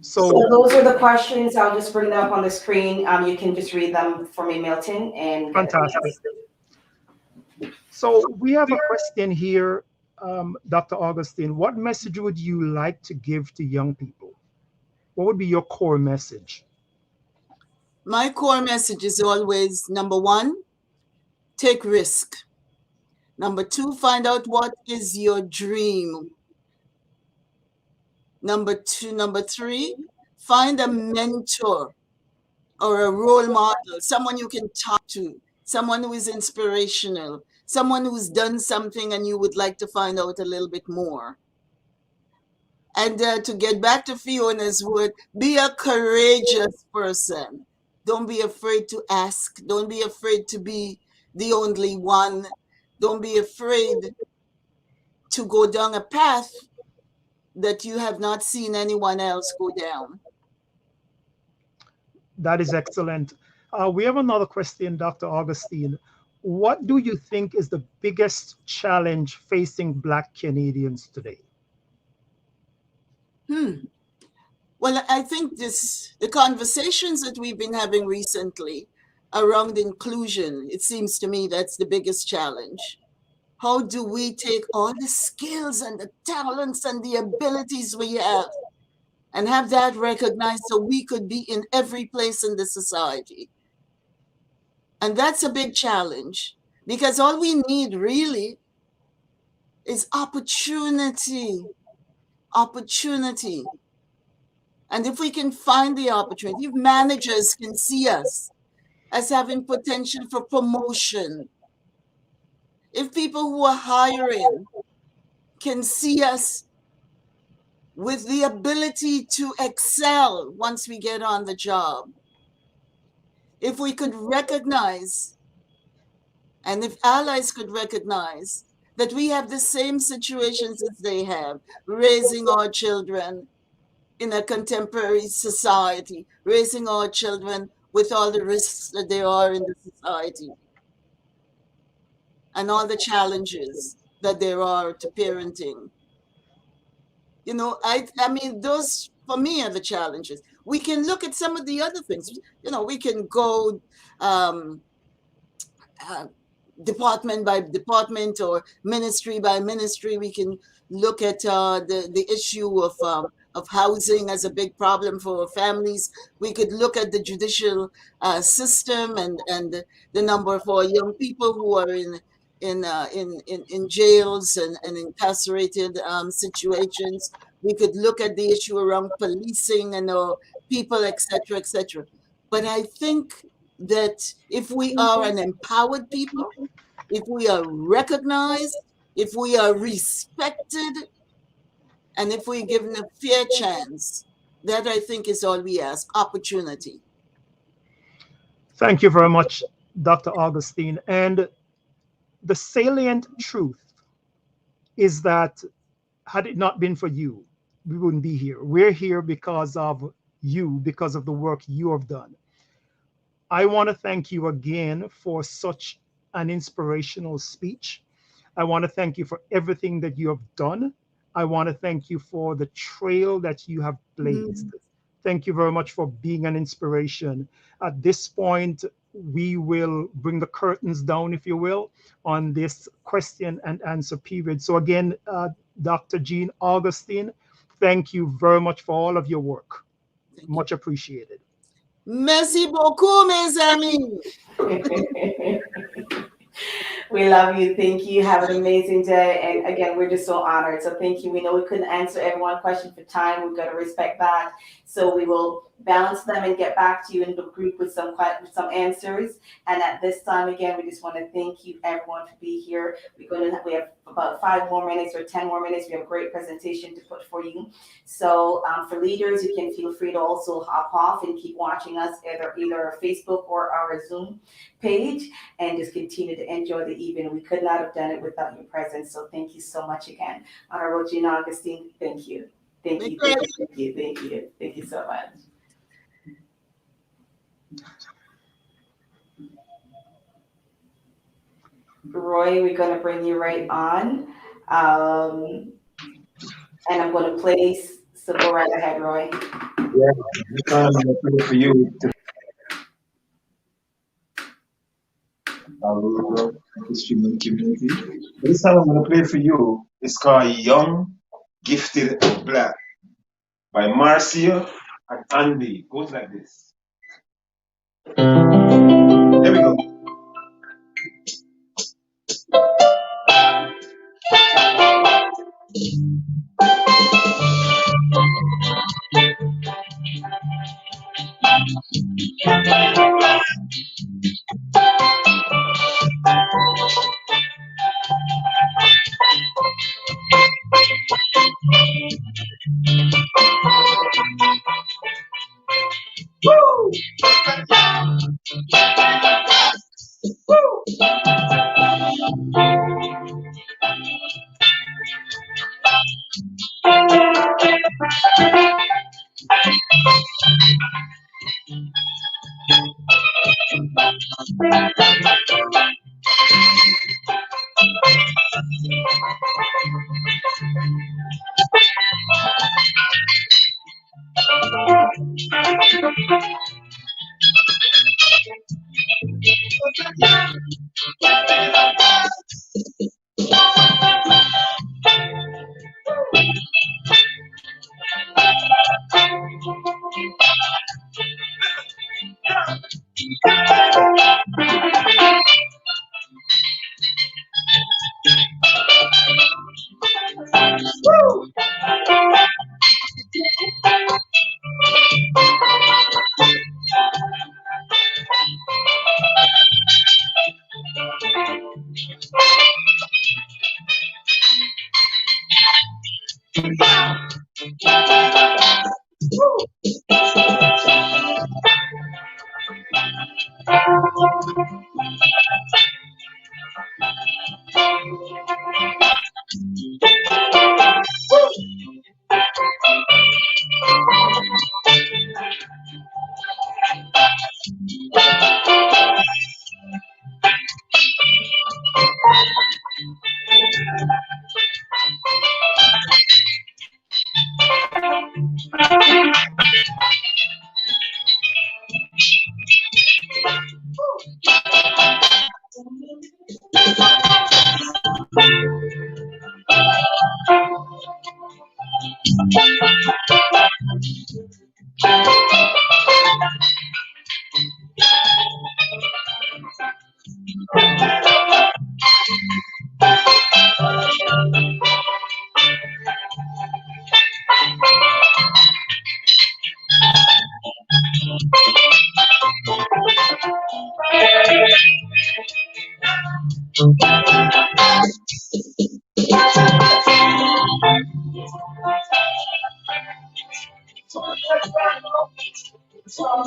So those are the questions. I'll just bring them up on the screen. You can just read them for me, Milton, and fantastic. So we have a question here, Dr. Augustine. What message would you like to give to young people? What would be your core message? My core message is always, number one, take risk. Number two, find out what is your dream. Number three, find a mentor or a role model, someone you can talk to, someone who is inspirational, someone who's done something and you would like to find out a little bit more. And to get back to Fiona's word, be a courageous person. Don't be afraid to ask. Don't be afraid to be the only one. Don't be afraid to go down a path that you have not seen anyone else go down. That is excellent. We have another question, Dr. Augustine. What do you think is the biggest challenge facing Black Canadians today? Well, I think the conversations that we've been having recently around inclusion, it seems to me that's the biggest challenge. How do we take all the skills and the talents and the abilities we have and have that recognized so we could be in every place in the society? And that's a big challenge, because all we need really is opportunity. Opportunity. And if we can find the opportunity, if managers can see us as having potential for promotion, if people who are hiring can see us with the ability to excel once we get on the job. If we could recognize, and if allies could recognize, that we have the same situations as they have, raising our children in a contemporary society, raising our children with all the risks that there are in the society, and all the challenges that there are to parenting. You know, I mean, those for me are the challenges. We can look at some of the other things. You know, we can go department by department or ministry by ministry. We can look at the issue of housing as a big problem for families. We could look at the judicial system and the number of our young people who are in jails and incarcerated situations. We could look at the issue around policing and people, etc., etc. But I think that if we are an empowered people, if we are recognized, if we are respected, and if we're given a fair chance, that I think is all we ask, opportunity. Thank you very much, Dr. Augustine. And the salient truth is that had it not been for you, we wouldn't be here. We're here because of you, because of the work you have done. I want to thank you again for such an inspirational speech. I want to thank you for everything that you have done. I want to thank you for the trail that you have blazed. Thank you very much for being an inspiration. At this point, we will bring the curtains down, if you will, on this question and answer period. So again, Dr. Jean Augustine, thank you very much for all of your work. Much appreciated. Merci beaucoup, mes amis. We love you. Thank you. Have an amazing day. And again, we're just so honored. So thank you. We know we couldn't answer everyone's question for time. We've got to respect that. So we will balance them and get back to you in the group with some answers. And at this time, again, we just want to thank you, everyone, for being here. We have about 5 more minutes or 10 more minutes. We have a great presentation to put for you. So for leaders, you can feel free to also hop off and keep watching us either our Facebook or our Zoom page, and just continue to enjoy the evening. We could not have done it without your presence. So thank you so much again. Honorable Jean Augustine, thank you. Thank you, thank you, thank you, thank you. Thank you so much. Roy, we're going to bring you right on. And I'm going to place, so go right ahead, Roy. Yeah, this time I'm going to play for you. Aurora History Month community. This time I'm going to play for you. It's called Young, Gifted, and Black by Marcia and Andy. It goes like this. Here we go. Woo! So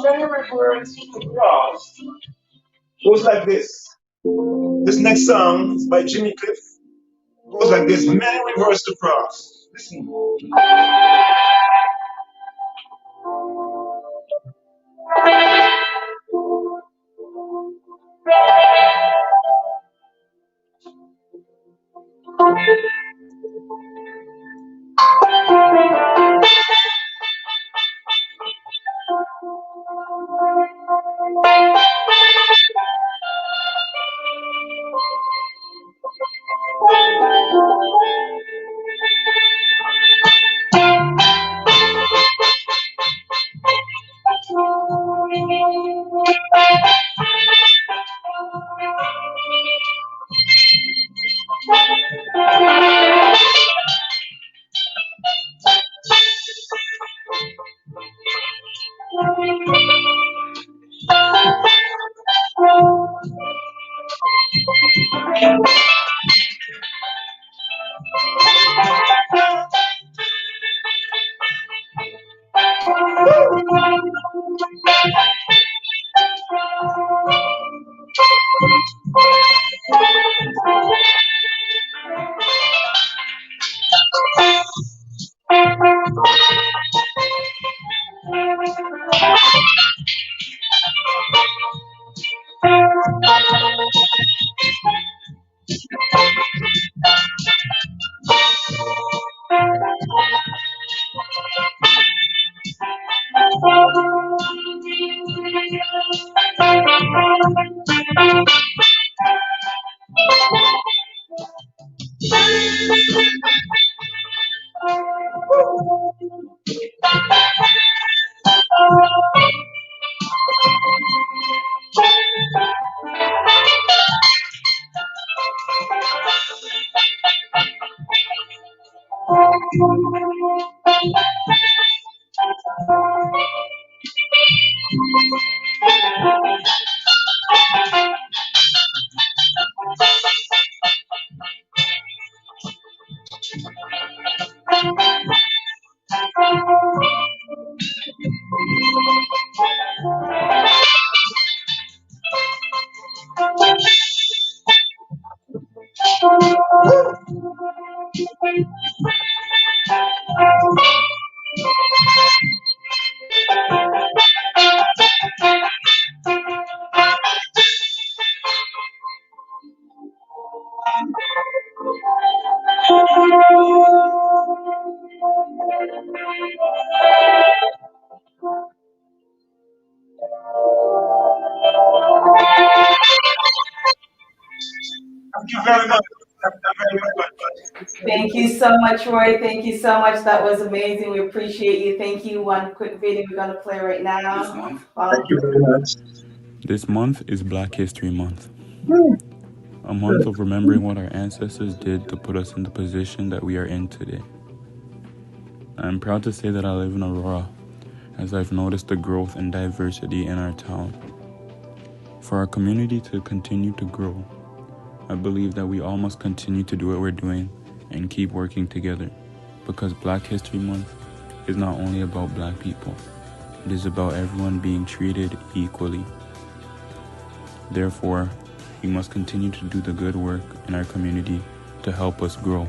many reference to cross goes like this. This next song is by Jimmy Cliff. Goes like this. Many rivers to cross. Listen. Thank you very much. Thank you very much. Thank you so much, Roy. Thank you so much. That was amazing. We appreciate you. Thank you. One quick video we're going to play right now. Thank you very much. This month is Black History Month, a month of remembering what our ancestors did to put us in the position that we are in today. I'm proud to say that I live in Aurora, as I've noticed the growth and diversity in our town. For our community to continue to grow, I believe that we all must continue to do what we're doing and keep working together. because Black History Month is not only about Black people, it is about everyone being treated equally. Therefore, we must continue to do the good work in our community to help us grow.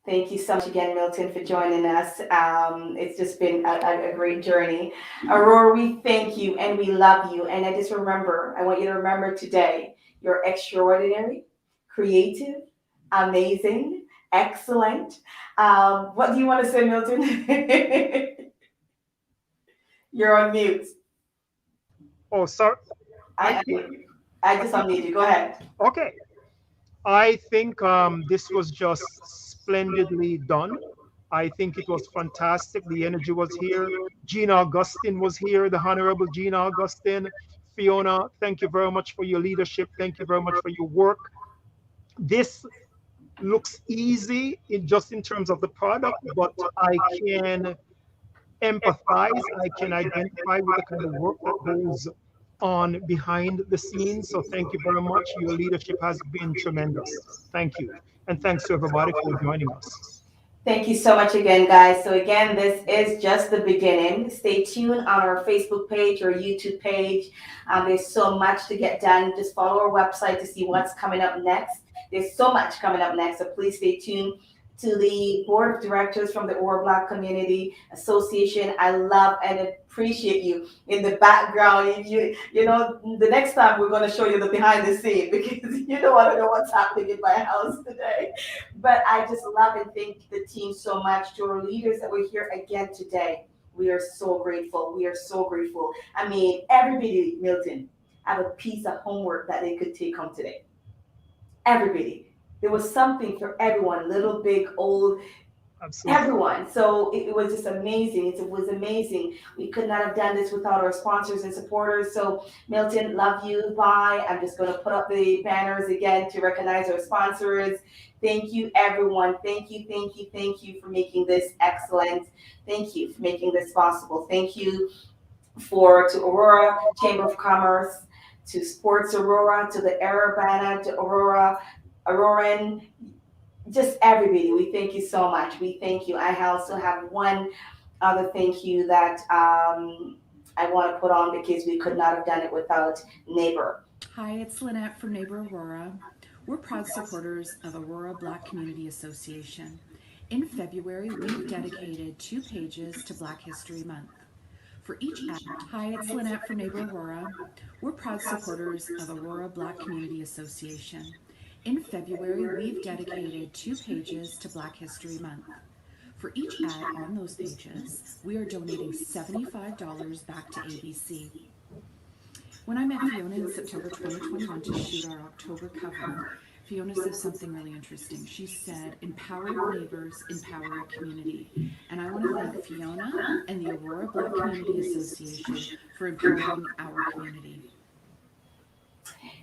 Thank you so much again, Milton, for joining us. It's just been a great journey. Aurora, we thank you and we love you. And I want you to remember today, you're extraordinary, creative, amazing, excellent. What do you want to say, Milton? You're on mute. Oh, sorry. I, I just unmuted you. Go ahead. Okay. I think this was just splendidly done. I think it was fantastic. The energy was here. Gina Augustine was here, the Honorable Gina Augustine. Fiona, thank you very much for your leadership. Thank you very much for your work. This looks easy in terms of the product, but I can empathize, I can identify with the kind of work that goes on behind the scenes. So thank you very much. Your leadership has been tremendous. Thank you. And thanks to everybody for joining us. Thank you so much again, guys. So again, this is just the beginning. Stay tuned on our Facebook page or YouTube page. There's so much to get done. Just follow our website to see what's coming up next. There's so much coming up next, so please stay tuned to the board of directors from the Aurora Black Community Association. I love and appreciate you in the background. You know, the next time we're going to show you the behind the scene because you don't want to know what's happening in my house today. But I just love and thank the team so much, to our leaders that were here again today. We are so grateful. We are so grateful. I mean, everybody, Milton, have a piece of homework that they could take home today. Everybody. There was something for everyone, little, big, old, Absolutely. everyone. So it was just amazing. It was amazing. We could not have done this without our sponsors and supporters. So Milton, love you. Bye. I'm just going to put up the banners again to recognize our sponsors. Thank you, everyone. Thank you, thank you, thank you for making this excellent. Thank you for making this possible. Thank you to Aurora Chamber of Commerce, to Sports Aurora, to the Arabana, to Auroran, just everybody. We thank you so much. We thank you. I also have one other thank you that I want to put on because we could not have done it without Neighbor. Hi, it's Lynette from Neighbor Aurora. We're proud supporters of Aurora Black Community Association. In February, we've dedicated 2 pages to Black History Month. For each Hi, it's Lynette from Neighbor Aurora. We're proud supporters of Aurora Black Community Association. In February, we've dedicated 2 pages to Black History Month. For each ad on those pages, we are donating $75 back to ABC. When I met Fiona in September 2021 to shoot our October cover, Fiona said something really interesting. She said, empower your neighbors, empower your community. And I want to thank Fiona and the Aurora Black Community Association for empowering our community.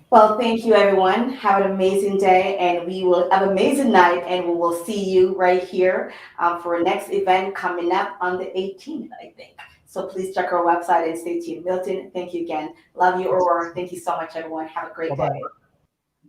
Well, thank you, everyone. Have an amazing day, and we will have an amazing night, and we will see you right here for our next event coming up on the 18th, I think. So please check our website and stay tuned. Milton, thank you again. Love you, Aurora. Thank you so much, everyone. Have a great day.